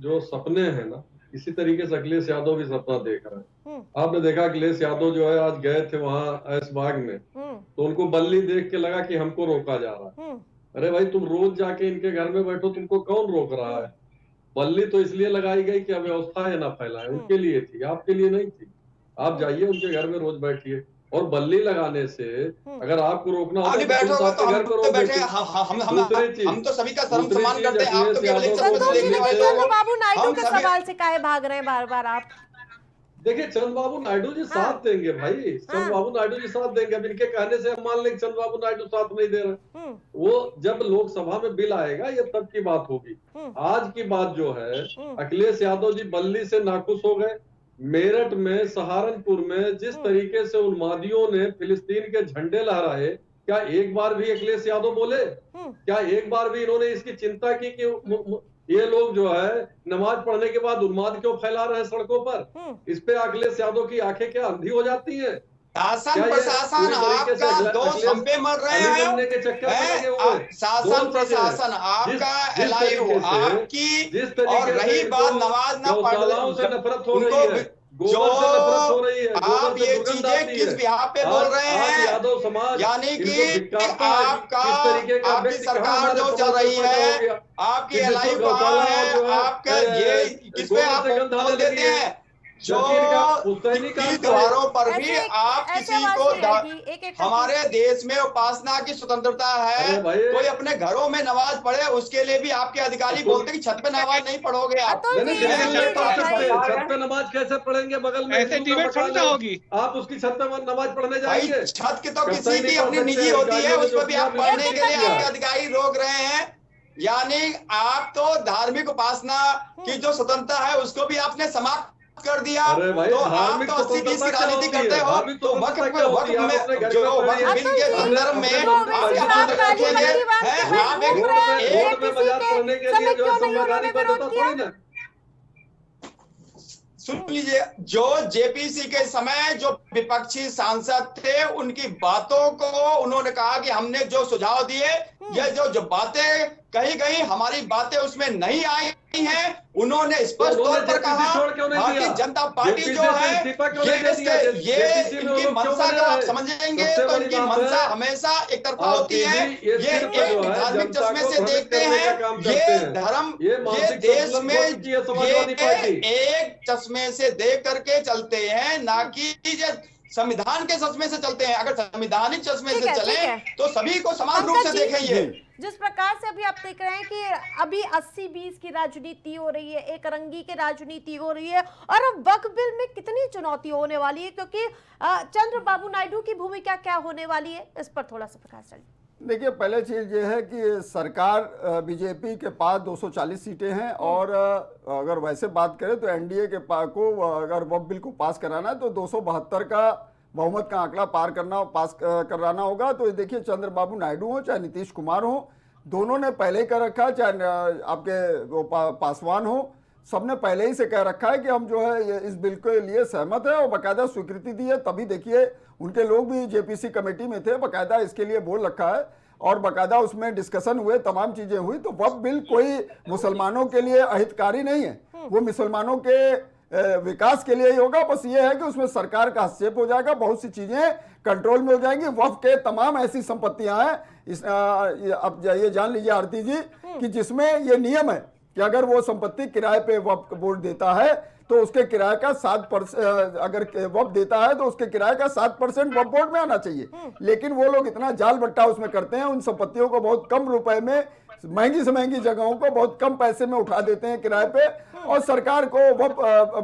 जो सपने हैं ना, इसी तरीके से अखिलेश यादव भी सपना देख रहा है। आपने देखा अखिलेश यादव जो है आज गए थे वहाँ ऐशबाग में, तो उनको बल्ली देख के लगा कि हमको रोका जा रहा है। अरे भाई, तुम रोज जाके इनके घर में बैठो, तुमको कौन रोक रहा है? बल्ली तो इसलिए लगाई गई कि अव्यवस्था है ना फैलाए, उनके लिए थी, आपके लिए नहीं थी। आप जाइए उनके घर में रोज बैठिए, और बल्ली लगाने से अगर आपको रोकना होता अभी तो बैठो तुम आपके घर तो को रोक बैठे। देते। हम तो सभी का धर्म दूसरी सम्मान चीज, करते हैं। आप तो अखिलेश केवल एक यादव शब्द संतोष जी, देखने लेकिन वाले हो। चंद्रबाबू नायडू हम के सभी- सवाल से काहे भाग रहे हैं बार बार आप? देखिए, चंद्रबाबू नायडू जी साथ देंगे भाई, चंद्रबाबू नायडू जी साथ देंगे। अब इनके कहने से हम मान लें चंद्रबाबू नायडू साथ नहीं दे रहे, वो जब लोकसभा में बिल आएगा ये तब की बात होगी। आज की बात जो है, अखिलेश यादव जी बल्ली से नाखुश हो गए। मेरठ में, सहारनपुर में जिस तरीके से उन्मादियों ने फिलिस्तीन के झंडे लहराए, क्या एक बार भी अखिलेश यादव बोले? क्या एक बार भी इन्होंने इसकी चिंता की कि ये लोग जो है नमाज पढ़ने के बाद उन्माद क्यों फैला रहे हैं सड़कों पर? इस पे अखिलेश यादव की आंखें क्या अंधी हो जाती हैं? शासन प्रशासन आपका दो धब्बे मर रहे हैं। के चक्कर में लगे हुए हैं। शासन प्रशासन आपका एलायू आपकी, और रही बात नमाज ना गौशालाओं से नफरत हो रही है, जो गोबर से नफरत हो रही है, आप गोबर से ये दुर्गंध चीजें आती किस है। बिहार पे बोल रहे आज हैं? यादव समाज यानी इनको कि धिक्कारता है। आपका किस तरीके का आपकी व्यक्ति कहाँ सरकार हमारे जो समाज चल रही में पैदा हो है, गया? आपकी कि एलायू जिसको कहाँ गौशाला है? जो है, आपका ये किस पे आप बोल देते हैं? जो त्योहारों पर भी ऐसे आप ऐसे किसी आवाज को नहीं आएगी, एक हमारे देश में उपासना की स्वतंत्रता है। अरे भाई, कोई अपने घरों में नमाज पढ़े, उसके लिए भी आपके अधिकारी बोलते हैं कि छत पे नमाज नहीं पढ़ोगे आप। अतुल जी, छत पे नमाज कैसे पढ़ेंगे? बगल में ऐसे हिंदू का डिबेट थोड़ी मकान ना है, होगी। आप उसकी छत पे नमाज पढ़ने भाई जाएंगे? छत की तो कहीं किसी नहीं की पढ़ अपनी सकते निजी हैं, होती है, गाड़ियों में उस पर भी जो आप किया, पढ़ने के लिए किया। आपके अधिकारी रोक रहे हैं। यानी आप तो धार्मिक उपासना की जो स्वतंत्रता है उसको भी आपने समाप्त कर दिया। अरे भाई, तो आप धार्मिक तो 80-20 की स्वतंत्रता क्या राजनीति होती है? करते हो। धार्मिक तो स्वतंत्रता वक्फ क्या होती है? आप अपने घर जो में वक्फ पढ़िए। बिल के संदर्भ में अपने आप मंदिर जो में रखेंगे पढ़िए। आप एक रोड में मजाक करने के लिए जो है संवैधानिक बाध्यता थोड़ी ना। सुन लीजिए, जो जेपीसी के समय जो विपक्षी सांसद थे उनकी बातों को उन्होंने कहा कि हमने जो सुझाव दिए, ये जो बातें कही गई, हमारी बातें उसमें नहीं आई हैं। उन्होंने स्पष्ट तौर पर कहा भारतीय जनता पार्टी जो है ये इनकी मंशा जब आप समझेंगे तो इनकी मंशा हमेशा एक तरफा होती है। ये एक धार्मिक चश्मे से देखते हैं, ये धर्म, ये देश में ये एक चश्मे से देख करके चलते हैं, ना कि संविधान के चश्मे से चलते हैं। अगर संविधानिक चश्मे से चले तो सभी को समान रूप से देखेंगे। जिस प्रकार से अभी आप देख रहे हैं कि अभी 80-20 की राजनीति हो रही है, एक रंगी की राजनीति हो रही है, और अब वक्फ बिल में कितनी चुनौती होने वाली है, क्योंकि चंद्रबाबू नायडू की भूमिका क्या होने वाली है, इस पर थोड़ा सा प्रकाश डालिए। देखिए, पहले चीज ये है कि सरकार बीजेपी के पास 240 सीटें हैं, और अगर वैसे बात करें तो एनडीए के को अगर वक्फ बिल को पास कराना है तो 272 का बहुमत का आंकड़ा पास कराना होगा। तो देखिए, चंद्रबाबू नायडू हो चाहे नीतीश कुमार हो, दोनों ने पहले ही कह रखा है, चाहे आपके पासवान हो, सबने पहले ही से कह रखा है कि हम जो है ये इस बिल के लिए सहमत है और बाकायदा स्वीकृति दी है। तभी देखिए उनके लोग भी जेपीसी कमेटी में थे, बाकायदा इसके लिए बोल रखा है और बाकायदा उसमें डिस्कशन हुए, तमाम चीजें हुई। तो वक्फ बिल कोई मुसलमानों के लिए अहितकारी नहीं है, वो मुसलमानों के विकास के लिए ही होगा। बस ये है कि उसमें सरकार का हस्तक्षेप हो जाएगा, बहुत सी चीजें कंट्रोल में हो जाएंगी। वक्फ के तमाम ऐसी संपत्तियां हैं अब ये जान लीजिए आरती जी कि जिसमें ये नियम है कि अगर वो संपत्ति किराए पे वक्फ बोर्ड देता है तो उसके किराए का 7%, अगर वक्फ देता है तो उसके किराए का 7% वक्फ बोर्ड में आना चाहिए। लेकिन वो लोग इतना जाल बट्टा उसमें करते हैं, उन संपत्तियों को बहुत कम रुपए में, महंगी से महंगी जगहों को बहुत कम पैसे में उठा देते हैं किराए पे, और सरकार को वक्फ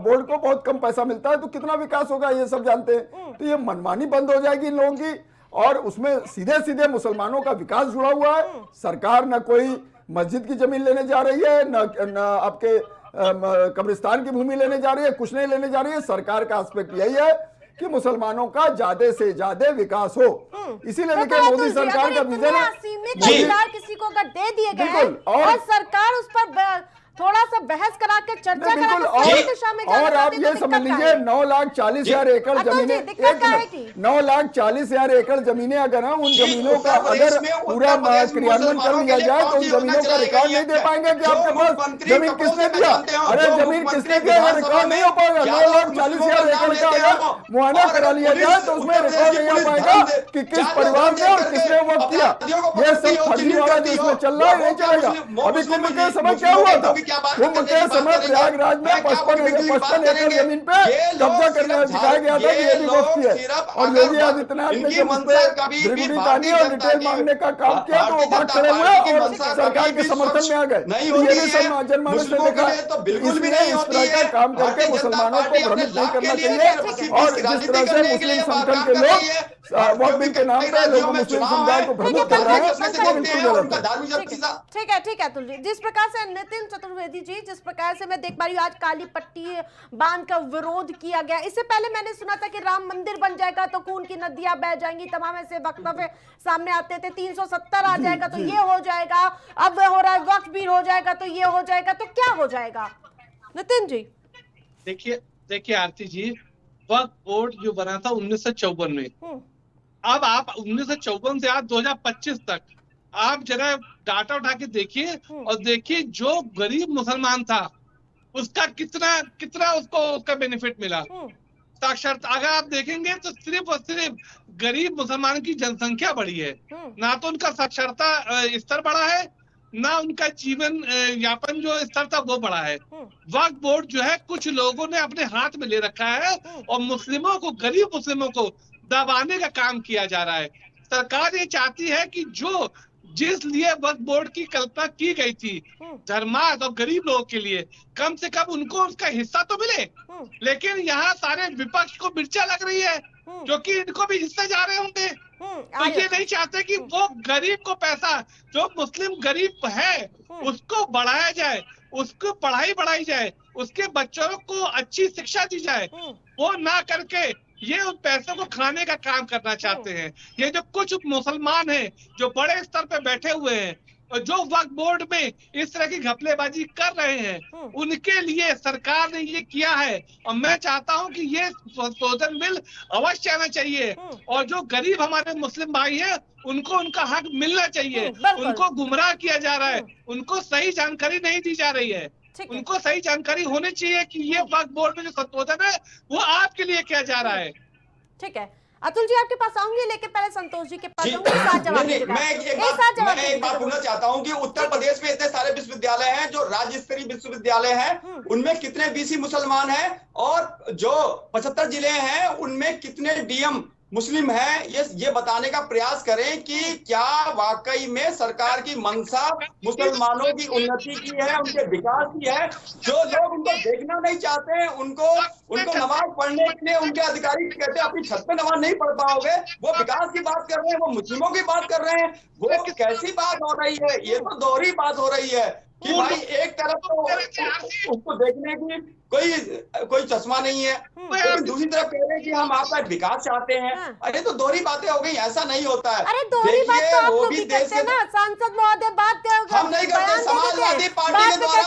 बोर्ड को बहुत कम पैसा मिलता है। तो कितना विकास होगा ये सब जानते हैं। तो ये मनमानी बंद हो जाएगी इन लोगों की, और उसमें सीधे सीधे मुसलमानों का विकास जुड़ा हुआ है। सरकार न कोई मस्जिद की जमीन लेने जा रही है, न आपके कब्रिस्तान की भूमि लेने जा रही है, कुछ नहीं लेने जा रही है। सरकार का एस्पेक्ट यही है कि मुसलमानों का ज्यादा से ज्यादा विकास हो। इसीलिए देखिए मोदी सरकार का विजन है किसी को अगर दे दिए गए और सरकार उस पर थोड़ा सा बहस करा के चर्चा करा के सही दिशा में जाना और आप चाहती ये तो समझ दिक्कत लीजिए 9,40,000 एकड़ जमीनें, 9,40,000 एकड़ जमीनें अगर हैं, उन जमीनों का अगर पूरा क्रियान्वयन कर लिया जाए तो उन जमीनों का रिकॉर्ड नहीं दे पाएंगे कि आपके पास जमीन किसने दिया। अरे जमीन किसने दिया अगर रिकॉर्ड नहीं हो पाएगा। 9,40,000 एकड़ का अगर मुआयना करा लिया जाए तो उसमें रिकॉर्ड नहीं हो पाएगा कि किस परिवार ने और किसने वक्त किया। ये सब फर्जी वाला जो इसमें चल रहा है नहीं चलेगा। अभी कुंभ के समय क्या हुआ था? कुंभ के समय प्रयागराज में 55 एकड़ जमीन पे कब्जा करने दिखाया गया था कि ये भी वक्त की है, और योगी आदित्यनाथ ने जब उस पर द्विगुनी तानी और डिटेल मांगने का काम किया तो वो भाग खड़े हुए और सरकार के समर्थन में आ गए। तो ये भी सब जनमानस ने देखा। इसलिए इस तरह का काम करके मुसलमानों को भ्रमित नहीं करना चाहिए, और जिस तरह से मुस्लिम संगठन के लोग वक्फ बिल के नाम पे लोग मुस्लिम समुदाय को भ्रमित कर रहे हैं वो बिल्कुल गलत है। ठीक है अतुल जी, जिस प्रकार से नितिन चतुर्वेदी जी, जिस प्रकार से मैं देख पा रही हूँ आज काली पट्टी बांध का विरोध किया गया। इससे पहले मैंने सुना था कि राम मंदिर बन जाएगा तो खून की नदियां बह जाएंगी, तमाम ऐसे वक्तव्य सामने आते थे। 370 आ जाएगा तो ये हो जाएगा, अब हो रहा है वक्फ भी हो जाएगा तो ये हो जाएगा, तो क्या हो जाएगा नितिन जी? देखिए आरती जी, वक्फ बोर्ड जो बना था 1954 में, अब आप 1954 से आज 2025 तक आप जरा डाटा उठा के देखिए और देखिए जो गरीब मुसलमान था उसका कितना उसका बेनिफिट मिला। साक्षरता अगर आप देखेंगे तो सिर्फ और सिर्फ गरीब मुसलमान की जनसंख्या बढ़ी है, ना तो उनका साक्षरता स्तर बढ़ा है, ना उनका जीवन यापन जो स्तर था वो बढ़ा है। वक्फ बोर्ड जो है कुछ लोगों ने अपने हाथ में ले रखा है और मुस्लिमों को, गरीब मुस्लिमों को दबाने का काम किया जा रहा है। सरकार ये चाहती है कि जो जिस लिए वक्फ बोर्ड की कल्पना की गई थी धर्मार्थ और गरीब लोगों के लिए, कम से कम उनको उसका हिस्सा तो मिले। लेकिन यहाँ सारे विपक्ष को मिर्चा लग रही है जो कि इनको भी हिस्से जा रहे होंगे। तो ये नहीं चाहते कि वो गरीब को पैसा, जो मुस्लिम गरीब है उसको बढ़ाया जाए, उसको पढ़ाई बढ़ाई जाए, उसके बच्चों को अच्छी शिक्षा दी जाए। वो ना करके ये उन पैसों को खाने का काम करना चाहते हैं। ये जो कुछ मुसलमान हैं जो बड़े स्तर पे बैठे हुए हैं और जो वक्फ बोर्ड में इस तरह की घपलेबाजी कर रहे हैं, उनके लिए सरकार ने ये किया है। और मैं चाहता हूं कि ये संशोधन बिल अवश्य आना चाहिए, और जो गरीब हमारे मुस्लिम भाई हैं उनको उनका हक मिलना चाहिए। उनको गुमराह किया जा रहा है, उनको सही जानकारी नहीं दी जा रही है। उनको सही जानकारी होनी चाहिए कि ये वक्फ बोर्ड में जो संशोधन है वो आपके लिए किया जा रहा है। ठीक है अतुल जी, आपके पास आऊंगी, लेकिन पहले संतोष जी के पास आऊंगी। मैं एक बात बोलना चाहता हूं कि उत्तर प्रदेश में इतने सारे विश्वविद्यालय हैं जो राज्य स्तरीय विश्वविद्यालय हैं, उनमें कितने बीसी मुसलमान हैं, और जो 75 जिले हैं उनमें कितने डीएम मुस्लिम है, ये बताने का प्रयास करें कि क्या वाकई में सरकार की मंशा मुसलमानों की उन्नति की है, उनके विकास की है। जो लोग उनको देखना नहीं चाहते हैं, उनको नमाज पढ़ने के लिए उनके अधिकारी कहते हैं अपनी छत पे नमाज नहीं पढ़ पाओगे, वो विकास की बात कर रहे हैं, वो मुस्लिमों की बात कर रहे हैं। वो कैसी बात हो रही है? ये तो दोहरी बात हो रही है कि भाई एक तरफ तो उसको देखने की कोई चश्मा नहीं है, लेकिन दूसरी तरफ कह रहे हैं कि हम आपका विकास चाहते हैं। अरे तो दोहरी बातें हो गई, ऐसा नहीं होता है। अरे दोहरी बात तो आप लोग भी करते हैं ना, सांसद महोदय बात हम नहीं करते। समाजवादी पार्टी के द्वारा,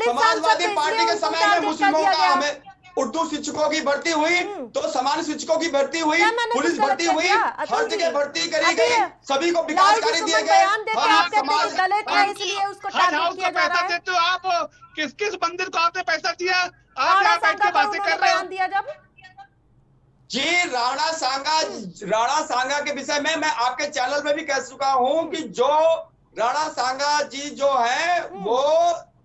समाजवादी पार्टी के समय में मुस्लिमों का हमें उर्दू शिक्षकों की भर्ती हुई तो सामान्य शिक्षकों की भर्ती हुई, क्या मैंने पुलिस कुछ गलत भर्ती कह हुई, दिया? हर अतुल जगह जी, भर्ती करी अभी गई, सभी को विकास लालजी कार्य दिए सुमन गए। बयान देते हर आप कहते हैं समाज कि दलित है इसलिए उसको हज टारगेट हाउस किया को जा रहा पैसा है। देते हो आप, किस किस मंदिर को आपने पैसा दिया? आप राणा यहाँ बैठ सांगा के पर बातें उन्होंने कर रहे हो। बयान दिया जब जी राणा सांगा के विषय में मैं आपके चैनल में भी कह चुका हूं कि जो राणा सांगा जी जो है वो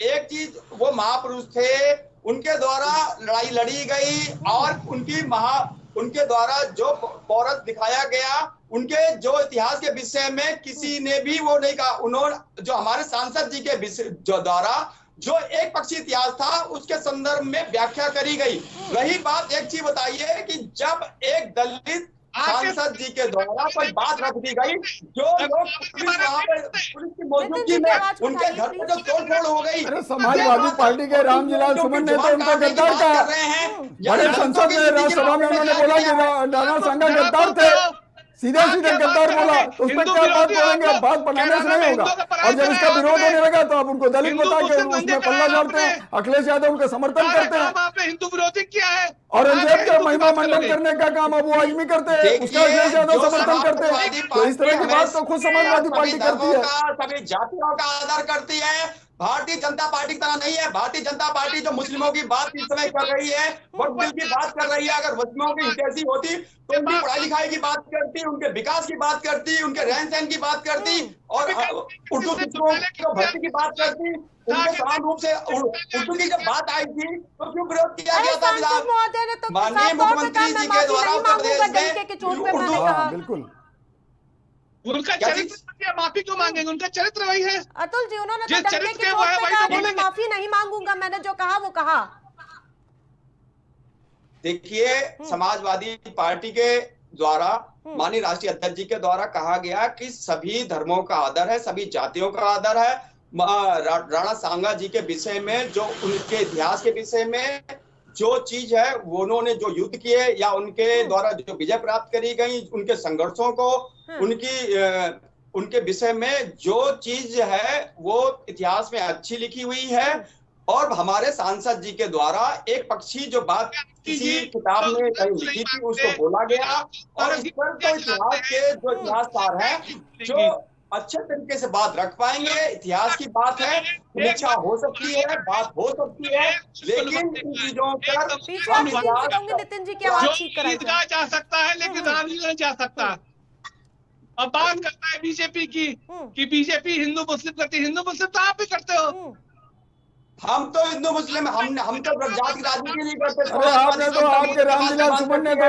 एक चीज, वो महापुरुष थे, उनके द्वारा लड़ाई लड़ी गई और उनके द्वारा जो पौरस दिखाया गया, उनके जो इतिहास के विषय में किसी ने भी वो नहीं कहा। उन्होंने जो हमारे सांसद जी के विषय जो द्वारा जो एक पक्षी इतिहास था उसके संदर्भ में व्याख्या करी गई। रही बात, एक चीज बताइए कि जब एक दलित सांसद जी के द्वारा कोई बात रख दी गई, जो लोग पुलिस की मौजूदगी में उनके घर पर जो तोड़फोड़ हो गई, अरे समाजवादी पार्टी के रामजीलाल सुमन ने तो उनको गद्दार कहा। बड़े संसद में राज्यसभा में उन्होंने बोला कि राणा सांगा गद्दार थे, सीधे सीधे गद्दार बोला, तो उस पर क्या बात करेंगे? बात बनाने से नहीं होगा। और जब इसका विरोध होने लगा तो आप उनको दलित बता के उसमें पल्ला झाड़ते हैं, अखिलेश यादव उनका समर्थन करते हैं। आपने हिंदू विरोधी किया है, औरंगजेब का महिमा मंडन करने का काम अब वो आजमी करते हैं, उसका अखिलेश यादव समर्थन करते हैं। तो इस तरह की बात तो खुद समाजवादी पार्टी करती है। सभी जातियों का आदर करती है। भारतीय जनता पार्टी की तरह नहीं है। भारतीय जनता पार्टी जो मुस्लिमों की बात इस समय कर रही है, वक्फ बिल की बात कर रही है, अगर मुस्लिमों की हितैषी होती तो उनकी पढ़ाई लिखाई की बात करती, उनके विकास की बात करती, उनके रहन सहन की बात करती और उर्दू शिक्षकों की भर्ती की बात करती। उनके समान रूप से उर्दू की जब बात आई थी तो क्यों विरोध किया गया था? सांसद महोदय ने तो माननीय साफ तौर पे कहा, मुख्यमंत्री मैं जी के माफी द्वारा नहीं उत्तर मांगूंगा प्रदेश डंके के चोट में पे, मैंने हाँ कहा। बिल्कुल। उनका चरित्र, माफी क्यों मांगेंगे? उनका चरित्र वही है। अतुल जी, उन्होंने तो जिस डंके चरित्र की के चोट वो है पे वही कहा, तो अभी मैं बोलेंगे। माफी नहीं मांगूंगा, मैंने जो कहा वो कहा। देखिए, समाजवादी पार्टी के द्वारा माननीय राष्ट्रीय अध्यक्ष जी के द्वारा कहा गया कि सभी धर्मों का आदर है, सभी जातियों का आदर है। राणा सांगा जी के विषय में, जो उनके इतिहास के विषय में जो चीज है, वो उन्होंने जो युद्ध किए या उनके द्वारा जो विजय प्राप्त करी गई, उनके संघर्षों को, उनके विषय में जो चीज है वो इतिहास में अच्छी लिखी हुई है। और हमारे सांसद जी के द्वारा एक पक्षी जो बात किसी किताब में कहीं लिखी थी उसको बोला गया, और इस पर तो इतिहास के जो इतिहासकार हैं जो अच्छे तरीके से बात रख पाएंगे। इतिहास की बात है, समीक्षा हो सकती है, बात हो सकती है, लेकिन इन चीजों पर पीछे आप इनसे कहूंगी नितिन जी की आवाज ठीक कराइए। ईदगाह जा सकता है लेकिन रामलीला नहीं जा सकता। अब बात करता है बीजेपी की कि बीजेपी हिंदू मुस्लिम करती है। हिंदू मुस्लिम तो आप भी करते हो। हम तो हिंदू मुस्लिम, हम तो जाति राजनीति नहीं करते। अरे आपने तो, आपके रामजीलाल सुमन ने तो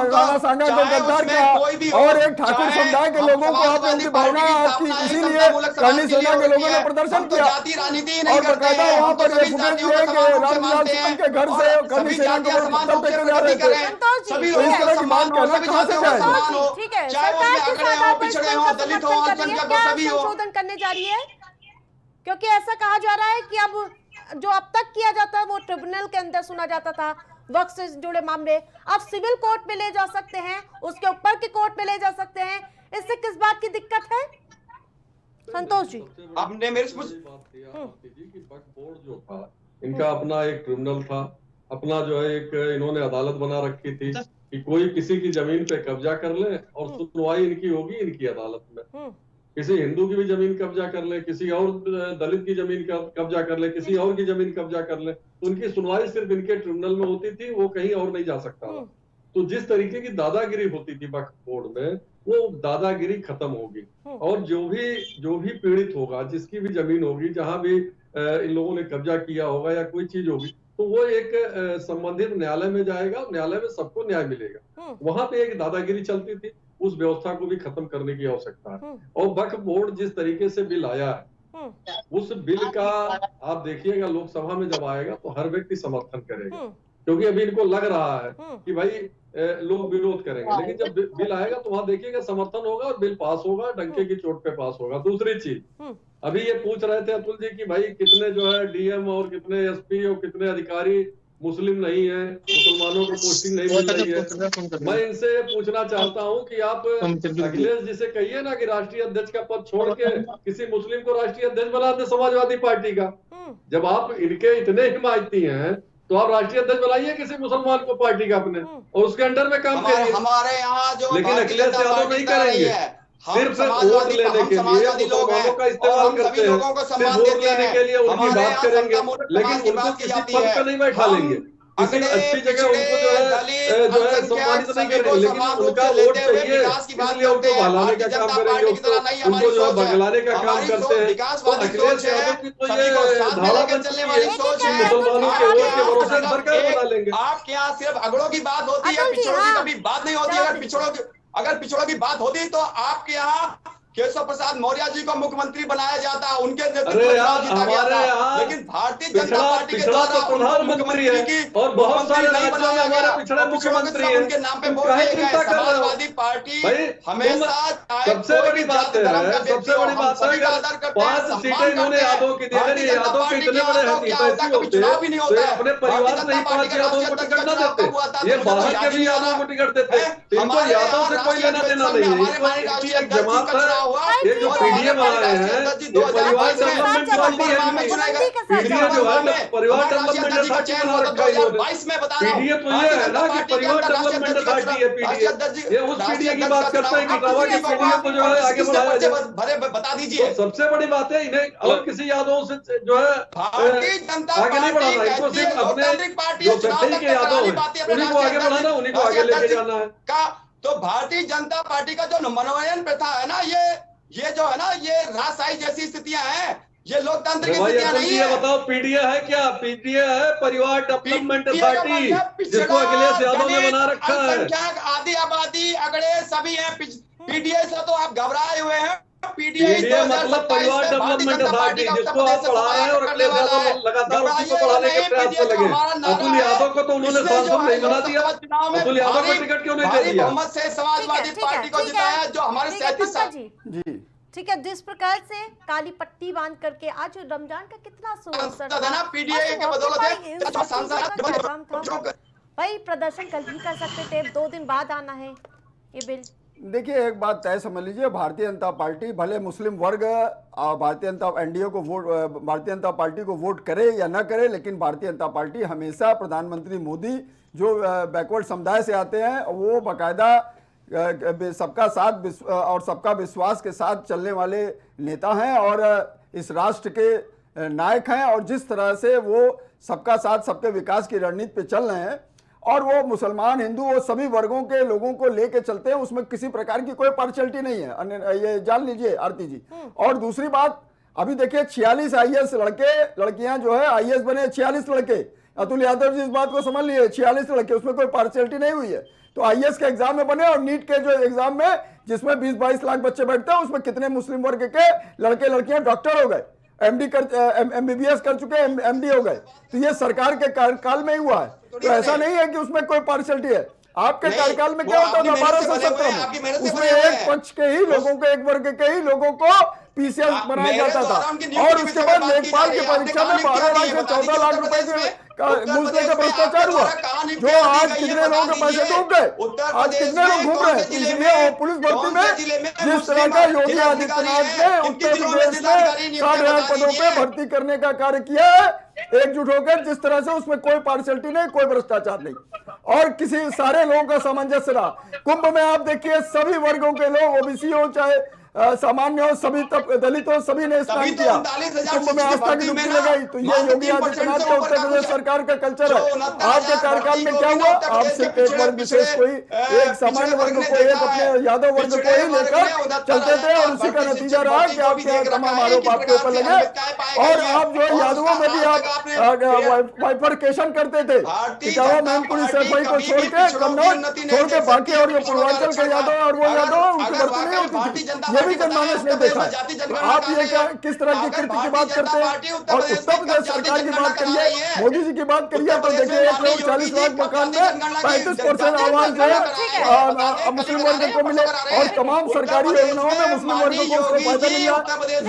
राणा सांगा को गद्दार कहा, और एक ठाकुर समुदाय के लोगों को आपने उनकी भावना आपकी, इसीलिए करनी सेना के लोगों ने प्रदर्शन किया और बकायदा वहाँ पर ये फुटेज दिए कि रामजीलाल सुमन के घर से करनी सेना के लोग पत्थर फेंके जा रहे थे। तो इस तरह की बात कहना कहाँ से जाए? ठीक है, सरकार किस आधार पर इस बिल का समर्थन कर रही है? क्या संशोधन करने जा रही है? क्योंकि ऐसा कहा जा रहा है कि अब जो अब तक किया जाता है वो ट्रिब्यूनल के अंदर सुना जाता था, वक्त से जुड़े मामले अब सिविल कोर्ट में ले जा सकते हैं, उसके ऊपर के कोर्ट में ले जा सकते हैं। इससे किस बात की दिक्कत है संतोष जी? आपने मेरे से कि वक्फ बोर्ड जो था, इनका अपना एक ट्रिब्यूनल था, अपना जो है एक इन्होंने अदालत बना रखी थी कि कोई किसी की जमीन पे कब्जा कर ले और सुनवाई इनकी होगी इनकी अदालत में। किसी हिंदू की भी जमीन कब्जा कर ले, किसी और दलित की जमीन कब्जा कर ले, किसी और की जमीन कब्जा कर ले, तो उनकी सुनवाई सिर्फ इनके ट्रिब्यूनल में होती थी, वो कहीं और नहीं जा सकता था। तो जिस तरीके की दादागिरी होती थी वक्फ बोर्ड में, वो दादागिरी खत्म होगी और जो भी पीड़ित होगा, जिसकी भी जमीन होगी, जहां भी इन लोगों ने कब्जा किया होगा या कोई चीज होगी, तो वो एक संबंधित न्यायालय में जाएगा, न्यायालय में सबको न्याय मिलेगा। वहां पे एक दादागिरी चलती थी, उस व्यवस्था को भी खत्म करने की आवश्यकता है। और वक्फ बोर्ड जिस तरीके से बिल आया है, उस बिल का आप देखिएगा लोकसभा में जब आएगा तो हर व्यक्ति समर्थन करेगा, क्योंकि अभी इनको लग रहा है कि भाई लोग विरोध करेंगे, लेकिन जब बिल आएगा तो वहां देखिएगा समर्थन होगा और बिल पास होगा, डंके की चोट पे पास होगा। दूसरी चीज, अभी ये पूछ रहे थे अतुल जी कि भाई कितने जो है डीएम और कितने एसपी और कितने अधिकारी मुस्लिम नहीं है, मुसलमानों को पोस्टिंग नहीं मिल रही है। मैं इनसे पूछना चाहता हूं कि आप अखिलेश जी से कहिए ना कि राष्ट्रीय अध्यक्ष का पद छोड़ के किसी मुस्लिम को राष्ट्रीय अध्यक्ष बना दे समाजवादी पार्टी का। जब आप इनके इतने हिमायती हैं तो आप राष्ट्रीय अध्यक्ष बनाइए किसी मुसलमान को पार्टी का अपने, और उसके अंडर में काम करिए। हमारे यहाँ जो लेकिन भारतीय अखिलेश जनता यादव पार्टी नहीं चल रही करेंगे, है, हम सिर्फ वोट समाजवादी लेने के लिए लोग हैं मुसलमानों का और इस्तेमाल हम करते सभी हैं, लोगों को सिर्फ सम्मान वोट देते लेने हैं। के लिए उनकी हमारे बात यहाँ करेंगे, सबका मोटा लेकिन समाज की उनको बात की किसी जाती पद है। पे नहीं बैठा हम लेंगे, किसी अगड़े, अच्छी जगह पिछड़े, उनको जो है दलित, सम्मानित नहीं सभी करेंगे, को लेकिन समान रूप उनका से वोट लेते हुए चाहिए, विकास की बात इसलिए करते उनको हैं। बहलाने भारतीय का काम जनता करेंगे, पार्टी की तरह नहीं उनको हमारी जो है सोच है। भगलाने का काम हमारी करते सोच हैं। तो विकासवादी अखिलेश सोच है, यादव की तो सभी को ये साथ में धारा लेकर बनती चलने है वाली लेकिन सोच क्या है। है, मुसलमानों के आपके वोट के यहाँ भरोसे सिर्फ सरकार बना लेंगे। आपके यहाँ सिर्फ अगड़ों की बात होती है, अतुल जी, पिछड़ों की हाँ। कभी बात नहीं होती। चलो अगर ठीक पिछड़ों की बात होती तो आपके यहाँ केशव प्रसाद मौर्य जी को मुख्यमंत्री बनाया जाता, उनके नेतृत्व में चुनाव जीता गया था। लेकिन भारतीय जनता पार्टी के पिछड़ा द्वारा तो प्रधानमंत्री है और बहुत सारे राज्यों में हमारे पिछड़े मुख्यमंत्री हैं, उनके नाम पे तुम वोट काहे दिए गए। चिंता कर रहे हो? समाजवादी पार्टी भाई, हमेशा सबसे बड़ी बात है, सबसे बड़ी बात है, अगर 5 सीटें इन्होंने यादव की दी, अगर ये यादव के इतने बड़े हितैषी होते तो ये अपने परिवार से ही 5 यादव को टिकट न देते, ये बाहर के भी यादव को टिकट देते। इनको यादव से कोई लेना देना नहीं है, इनकी एक जमात है, ये जो पीडीए बनाए हैं, ये परिवार डेवलपमेंट पार्टी है। पीडीए जो है परिवार डेवलपमेंट अथॉरिटी बना रखा है इन्होंने। पीडीए तो ये है ना कि परिवार डेवलपमेंट अथॉरिटी है पीडीए, ये उस पीडीए की बात करते हैं कि इटावा की पीडीए को जो है आगे बढ़ाया जाए। बता दीजिए। तो सबसे बड़ी बात है इन्हें और किसी यादव से जो है भारतीय जनता आगे नहीं बढ़ाना, इनको सिर्फ अपने जो सच्चाई के यादव हैं उन्हीं को आगे बढ़ाना, उन्हीं को आगे लेके जाना है। तो भारतीय जनता पार्टी का जो मनोनयन प्रथा है ना, ये जो है ना, ये राजशाही जैसी स्थितियां हैं, ये लोकतंत्र की स्थितियां नहीं है। बताओ पीडीए है क्या? पीडीए है परिवार डेवलपमेंट अथॉरिटी, जिसको अखिलेश यादव ने बना रखा है। आदि आबादी अगड़े सभी है। पीडीए से तो आप घबराए हुए हैं। पीडीए मतलब परिवार डेवलपमेंट अथॉरिटी, जिसको आप पढ़ा रहे हैं और अखिलेश यादव लगातार उसी को पढ़ाने के प्रयास में लगे। अतुल यादव को तो उन्होंने सांसद नहीं बना दिया, अतुल यादव को टिकट क्यों नहीं दे दिया? बहुमत से समाजवादी पार्टी को जिताया, जो हमारे 37 साल। जी ठीक है, जिस प्रकार से काली पट्टी बांध करके आज रमजान का कितना सुअवसर पीडीए के बदौलत भाई प्रदर्शन कल ही कर सकते थे, 2 दिन बाद आना है ये बिल। देखिए, एक बात तय समझ लीजिए, भारतीय जनता पार्टी भले मुस्लिम वर्ग भारतीय जनता एनडीए को वोट, भारतीय जनता पार्टी को वोट करे या ना करे, लेकिन भारतीय जनता पार्टी हमेशा प्रधानमंत्री मोदी जो बैकवर्ड समुदाय से आते हैं, वो बाकायदा सबका साथ और सबका विश्वास के साथ चलने वाले नेता हैं और इस राष्ट्र के नायक हैं। और जिस तरह से वो सबका साथ सबके विकास की रणनीति पे चल रहे हैं और वो मुसलमान हिंदू वो सभी वर्गों के लोगों को लेके चलते हैं, उसमें किसी प्रकार की कोई पार्शियलिटी नहीं है, ये जान लीजिए आरती जी। और दूसरी बात, अभी देखिए 46 आईएएस लड़कियां जो है आईएएस बने, 46 लड़के। अतुल यादव जी इस बात को समझ लिए, 46 लड़के, उसमें कोई पार्शियलिटी नहीं हुई है। तो आईएएस के एग्जाम में बने और नीट के जो एग्जाम में जिसमें 20-22 लाख बच्चे बैठते हैं, उसमें कितने मुस्लिम वर्ग के लड़के लड़कियां डॉक्टर हो गए, एमबीबीएस कर चुके, एमडी हो गए। तो ये सरकार के कार्यकाल में ही हुआ है, तो ऐसा नहीं है कि उसमें कोई पार्शियलिटी है। आपके कार्यकाल में क्या होता था 1217 में? उसमें एक पक्ष के ही लोगों को, एक वर्ग के ही लोगों को पीसीएस बनाया जाता था और उसके बाद लेखपाल की परीक्षा में 12 लाख से 14 लाख रुपए के घूस लेकर भ्रष्टाचार हुआ, जो आज कितने लोगों के पैसे डूब गए, आज कितने लोग घूम रहे हैं। इसलिए पुलिस भर्ती में जिस तरह का योगी आदित्यनाथ ने उत्तर प्रदेश में 60,000 पदों पे भर्ती करने का कार्य किया है, एकजुट होकर, जिस तरह से उसमें कोई पार्शियलिटी नहीं, कोई भ्रष्टाचार नहीं और किसी सारे लोगों का सामंजस्य रहा। कुंभ में आप देखिए सभी वर्गों के लोग, ओबीसी हो चाहे सामान्य हो, सभी दलित हो, सभी ने स्नान किया, कुंभ में आस्था की डुबकी लगाई। तो ये योगी आदित्यनाथ के उत्तर प्रदेश सरकार का कल्चर है। आपके कार्यकाल में क्या हुआ? आप सिर्फ एक वर्ग विशेष कोई एक सामान्य वर्ग को, एक अपने यादव वर्ग को ही लेकर चलते थे और उसी का नतीजा रहा कि आपके तमाम आरोप आपके ऊपर लगे। और आप जो यादवों में भी आप बाइफरकेशन करते थे, इटावा मैनपुरी सफाई को छोड़ के, कन्नौज छोड़ के बाकी और जो पूर्वांचल के यादव और वो यादव उनकी भर्ती नहीं होती थी, भी जनमानस ने देखा है। तो आप ये किस तरह की कृत्य की बात करते हैं? और उत्तर प्रदेश सरकार की बात करिए, मोदी जी की बात करिए, तो देखिए 1 करोड़ 40 लाख मकान में 35% आवाज जो है मुस्लिम वर्ग को मिले और तमाम सरकारी योजनाओं में मुस्लिम वर्ग को उसको फायदा मिल रहा।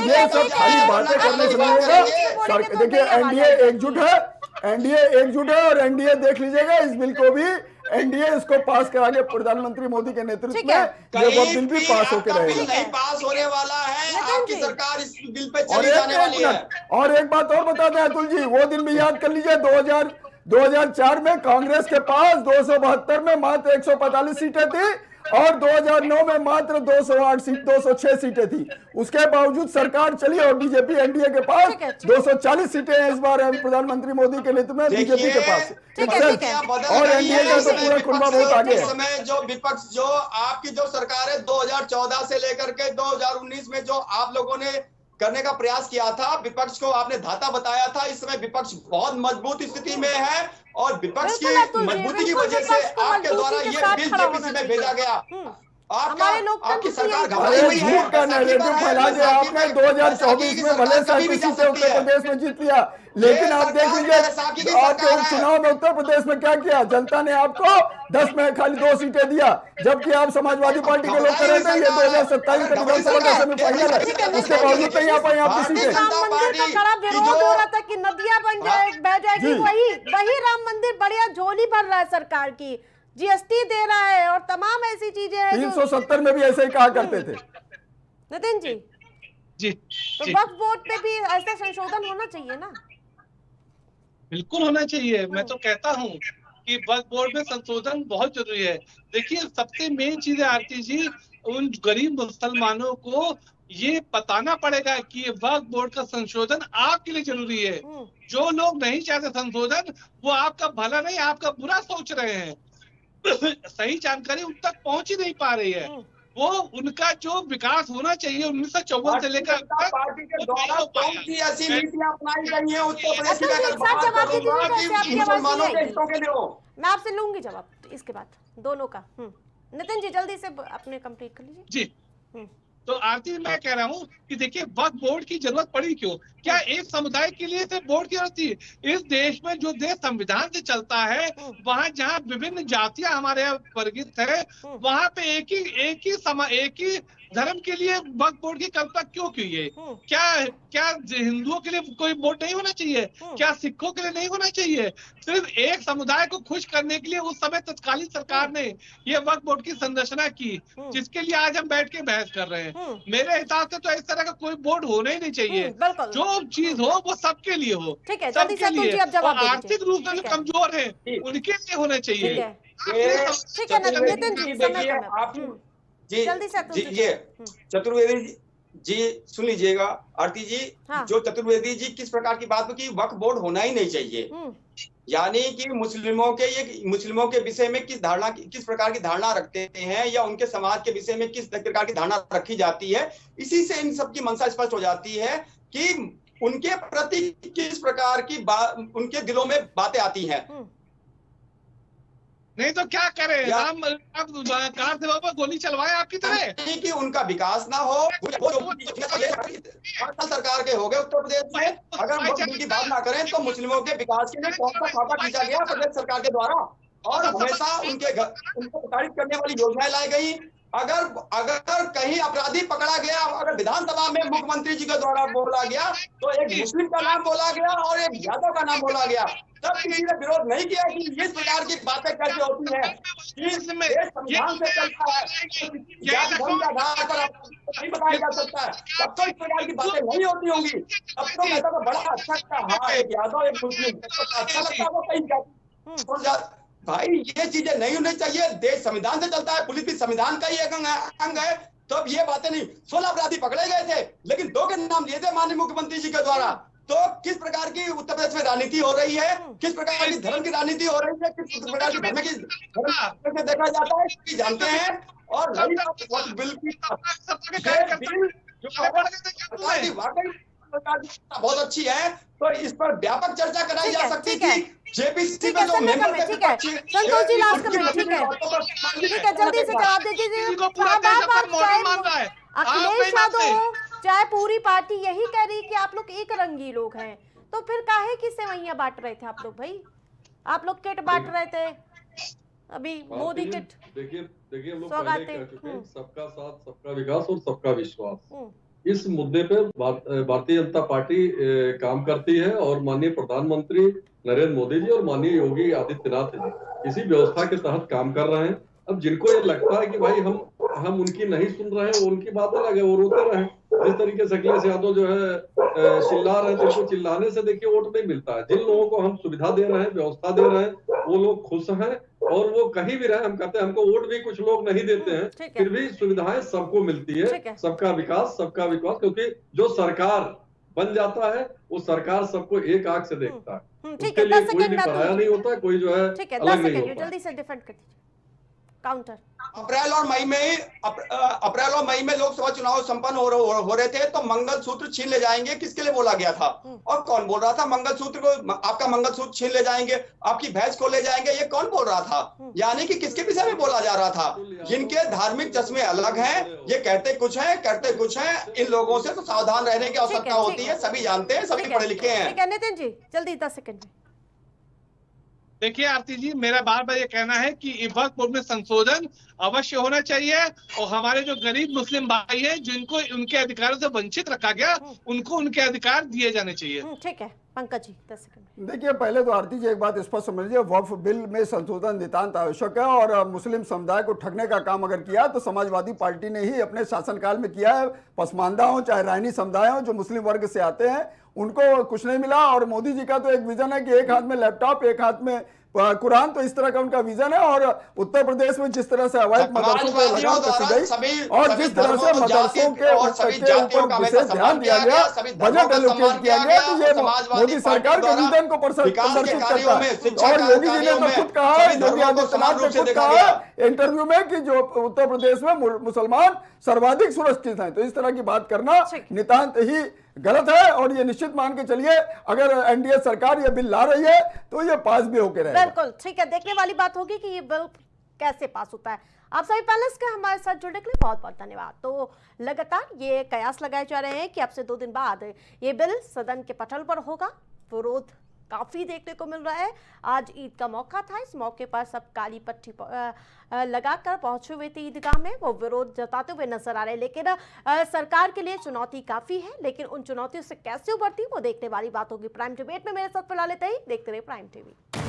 ये सब खाली बातें करने से नहीं होगा। देखिए एनडीए एकजुट है, एनडीए एकजुट है और एनडीए देख लीजिएगा इस बिल को भी एनडीए इसको पास करा के प्रधानमंत्री मोदी के नेतृत्व में ये बिल भी पास होकर रहेगा। नहीं पास होने वाला है, आपकी सरकार इस बिल पे चली जाने वाली है। और एक बात और बता दें अतुल जी, वो दिन भी याद कर लीजिए 2004 में कांग्रेस के पास 272 में मात्र 145 सीटें थी और 2009 में मात्र 206 सीटें थी। उसके बावजूद सरकार चली और बीजेपी एनडीए के पास 240 सीटें हैं इस बार प्रधानमंत्री मोदी के नेतृत्व में बीजेपी के पास और एनडीए का तो पूरा कुनबा बहुत आगे है। इस समय जो विपक्ष जो आपकी जो सरकार है 2014 से लेकर के 2019 में जो आप लोगों ने करने का प्रयास किया था, विपक्ष को आपने धाता बताया था। इस समय विपक्ष बहुत मजबूत स्थिति में है और विपक्ष की मजबूती की वजह से आपके द्वारा ये बिल जेपीसी में भेजा गया। आपकी सरकार घबराई हुई है। झूठ का नैरेटिव फैला दिया आपने। 2024 में भले 37 सीटें उत्तर प्रदेश में जीत लिया, लेकिन आप देख लीजिए आपके उपचुनाव में उत्तर प्रदेश में क्या किया। जनता ने आपको 10 में खाली 2 सीटें दिया, जबकि आप समाजवादी पार्टी के लोग कर रहे थे ये 2027 के विधानसभा में फाइनल है, उसके बावजूद नहीं आ पाई आपकी सीटें। राम मंदिर का बड़ा विरोध हो रहा था कि नदियां बह जाएगी, वही राम मंदिर बढ़िया झोली भर रहा है सरकार की, जीएसटी दे रहा है और तमाम ऐसी चीजें हैं। 370 में भी ऐसे ही कहा करते थे। नितिन जी, तो वक्फ बोर्ड पे भी ऐसा संशोधन होना चाहिए ना? बिल्कुल होना चाहिए। मैं तो कहता हूँ कि वक्फ बोर्ड में संशोधन बहुत जरूरी है। देखिए, सबसे मेन चीज है आरती जी, उन गरीब मुसलमानों को ये बताना पड़ेगा कि ये वक्फ बोर्ड का संशोधन आपके लिए जरूरी है। जो लोग नहीं चाहते संशोधन, वो आपका भला नहीं आपका बुरा सोच रहे हैं। सही जानकारी उन तक पहुंच ही नहीं पा रही है। वो उनका जो विकास होना चाहिए 1954 से लेकर पार्टी के द्वारा कौन सी ऐसी नीतियां अपनाई गई हैं उत्तर प्रदेश में? मुसलमानों के हितों के लिए हो। मैं आपसे लूंगी जवाब इसके बाद दोनों का। नितिन जी जल्दी से अपने कंप्लीट कर लीजिए जी। तो आरती मैं कह रहा हूँ कि देखिए वक्फ बोर्ड की जरूरत पड़ी क्यों? क्या एक समुदाय के लिए सिर्फ बोर्ड की जरूरत थी? इस देश में जो देश संविधान से चलता है, वहाँ जहाँ विभिन्न जातियां हमारे यहाँ वर्गित है, वहाँ पे एक ही धर्म के लिए वक्फ बोर्ड की कल्पना क्यों की है? क्या हिंदुओं के लिए कोई बोर्ड नहीं होना चाहिए? क्या सिखों के लिए नहीं होना चाहिए? सिर्फ एक समुदाय को खुश करने के लिए उस समय तत्कालीन सरकार ने ये वक्फ बोर्ड की संरचना की, जिसके लिए आज हम बैठ के बहस कर रहे हैं। मेरे हिसाब से तो इस तरह का कोई बोर्ड होना ही नहीं चाहिए। जो चीज हो वो सबके लिए हो, सबके लिए। आर्थिक रूप से कमजोर है उनके लिए होना चाहिए। ये चतुर्वेदी जी सुन लीजिएगा आरती जी। जो चतुर्वेदी जी किस प्रकार की बात की वक्फ बोर्ड होना ही नहीं चाहिए, यानी कि मुस्लिमों के विषय में किस प्रकार की धारणा रखते हैं या उनके समाज के विषय में किस प्रकार की धारणा रखी जाती है, इसी से इन सब की मंशा स्पष्ट हो जाती है कि उनके प्रति किस प्रकार की उनके दिलों में बातें आती हैं। नहीं तो क्या करें, राम कार से बाबा गोली चलवाए आपकी तरह कि उनका विकास ना हो। सरकार के हो गए उत्तर प्रदेश में, अगर हम की बात ना करें तो मुस्लिमों के विकास के लिए कौन सा खाता खींचा गया प्रदेश सरकार के द्वारा, और हमेशा उनको प्रताड़ित करने वाली योजनाएं लाई गई। अगर कहीं अपराधी पकड़ा गया, अगर विधानसभा में मुख्यमंत्री जी के द्वारा बोला गया तो एक मुस्लिम का नाम बोला गया और एक यादव का नाम बोला गया, तब किसी ने विरोध नहीं किया कि इस प्रकार की बातें कैसे होती है। संविधान से चलता है, जाति धर्म के आधार पर नहीं बताया जा सकता है, तब तो इस प्रकार की बातें नहीं होती होंगी। तब तो मैं तो बड़ा अच्छा लगता है, हाँ एक यादव एक मुस्लिम अच्छा लगता है, वो कहीं भाई ये चीजें नहीं होनी चाहिए। देश संविधान से चलता है, पुलिस भी संविधान का ही एक अंग है। तो अब ये बातें नहीं, 16 अपराधी पकड़े गए थे लेकिन 2 के नाम लिए थे माननीय मुख्यमंत्री जी के द्वारा। तो किस प्रकार की उत्तर प्रदेश में राजनीति हो रही है, किस प्रकार की धर्म की राजनीति हो रही है, किस प्रकार की धर्म की देखा जाता है कि जानते हैं। और बहुत अच्छी है, तो इस पर व्यापक चर्चा कराई जा सकती थी। जेपीसी में जो मेंबर थे, संतोष जी लास्ट कमेंट, ठीक है जल्दी से जवाब दीजिए। अखिलेश यादव हो चाहे पूरी पार्टी यही कह रही कि आप लोग एक रंगी लोग हैं, तो फिर काहे की सेवइयां बांट रहे थे आप लोग? भाई आप लोग किट बांट रहे थे, अभी मोदी किट। देखिए हम लोग पहले कह चुके हैं, सबका साथ सबका विकास और सबका विश्वास। इस मुद्दे पे भारतीय जनता पार्टी काम करती है और माननीय प्रधानमंत्री नरेंद्र मोदी जी और माननीय योगी आदित्यनाथ जी इसी व्यवस्था के तहत काम कर रहे हैं। अब जिनको ये लगता है कि भाई हम उनकी नहीं सुन रहे हैं, वो उनकी बात अलग है, वो रोते रहे। जिस तरीके से अखिलेश यादव जो है चिल्ला रहे थे, इनको चिल्लाने से देखिए वोट नहीं मिलता है। जिन लोगों को हम सुविधा दे रहे हैं, व्यवस्था दे रहे हैं, वो लोग खुश हैं और वो कहीं भी रहे। हम कहते हैं हमको वोट भी कुछ लोग नहीं देते हैं, फिर भी सुविधाएं सबको मिलती है। सबका विकास, क्योंकि जो सरकार बन जाता है वो सरकार सबको एक आंख से देखता है। उसके लिए कोई भी पराया नहीं होता, कोई जो है अलग नहीं होता। जल्दी से डिफेंड कर दीजिए काउंटर। अप्रैल और मई में लोकसभा चुनाव संपन्न हो रहे थे, तो मंगलसूत्र छीन ले जाएंगे किसके लिए बोला गया था? और कौन बोल रहा था मंगलसूत्र को, आपका मंगलसूत्र छीन ले जाएंगे, आपकी भैंस को ले जाएंगे, ये कौन बोल रहा था? यानी कि किसके विषय में बोला जा रहा था? जिनके धार्मिक चश्मे अलग हैं, ये कहते कुछ है करते कुछ है। इन लोगों से तो सावधान रहने की आवश्यकता होती है। सभी जानते हैं, सभी पढ़े लिखे हैं। नितिन जी जल्दी 10 सेकंड में। देखिए आरती जी, मेरा बार बार ये कहना है कि वक्फ बोर्ड में संशोधन अवश्य होना चाहिए और हमारे जो गरीब मुस्लिम भाई हैं जिनको उनके अधिकारों से वंचित रखा गया, उनको उनके अधिकार दिए जाने चाहिए। ठीक है पंकज जी 10 सेकंड। देखिए, पहले तो आरती जी एक बात स्पष्ट समझिए, वक्फ बिल में संशोधन नितांत आवश्यक है और मुस्लिम समुदाय को ठगने का काम अगर किया तो समाजवादी पार्टी ने ही अपने शासनकाल में किया है। पसमानदा हो चाहे रायनी समुदाय हो, जो मुस्लिम वर्ग से आते हैं उनको कुछ नहीं मिला। और मोदी जी का तो एक विजन है कि एक हाथ में लैपटॉप एक हाथ में कुरान, तो इस तरह का उनका विजन है। और उत्तर प्रदेश में जिस तरह से अवैध मदरसों को लगाम कसी गई और जिस तरह से मदरसों के ऊपर विशेष ध्यान दिया गया, बजट एलोकेट किया गया, तो ये मोदी सरकार के विजन को प्रदर्शित करता है। और योगी जी ने तो खुद कहा है, योगी आदित्यनाथ ने खुद कहा है इंटरव्यू में कि जो उत्तर प्रदेश में मुसलमान सर्वाधिक सुरक्षित हैं। तो इस तरह की बात करना नितांत ही गलत है और ये निश्चित मान के चलिए अगर एनडीए सरकार ये बिल ला रही है तो ये पास भी होकर रहेगा। बिल्कुल ठीक है, देखने वाली बात होगी कि ये बिल कैसे पास होता है। आप सभी पैनलिस्ट का हमारे साथ जुड़ने के लिए बहुत बहुत धन्यवाद। तो लगातार ये कयास लगाए जा रहे हैं कि अब से 2 दिन बाद ये बिल सदन के पटल पर होगा। विरोध काफी देखने को मिल रहा है। आज ईद का मौका था, इस मौके पर सब काली पट्टी लगाकर पहुंचे हुए थे ईदगाह में, वो विरोध जताते हुए नजर आ रहे हैं। लेकिन सरकार के लिए चुनौती काफी है, लेकिन उन चुनौतियों से कैसे उभरती वो देखने वाली बात होगी। प्राइम डिबेट में मेरे साथ फिलहाल इतना ही। देखते रहे प्राइम टीवी।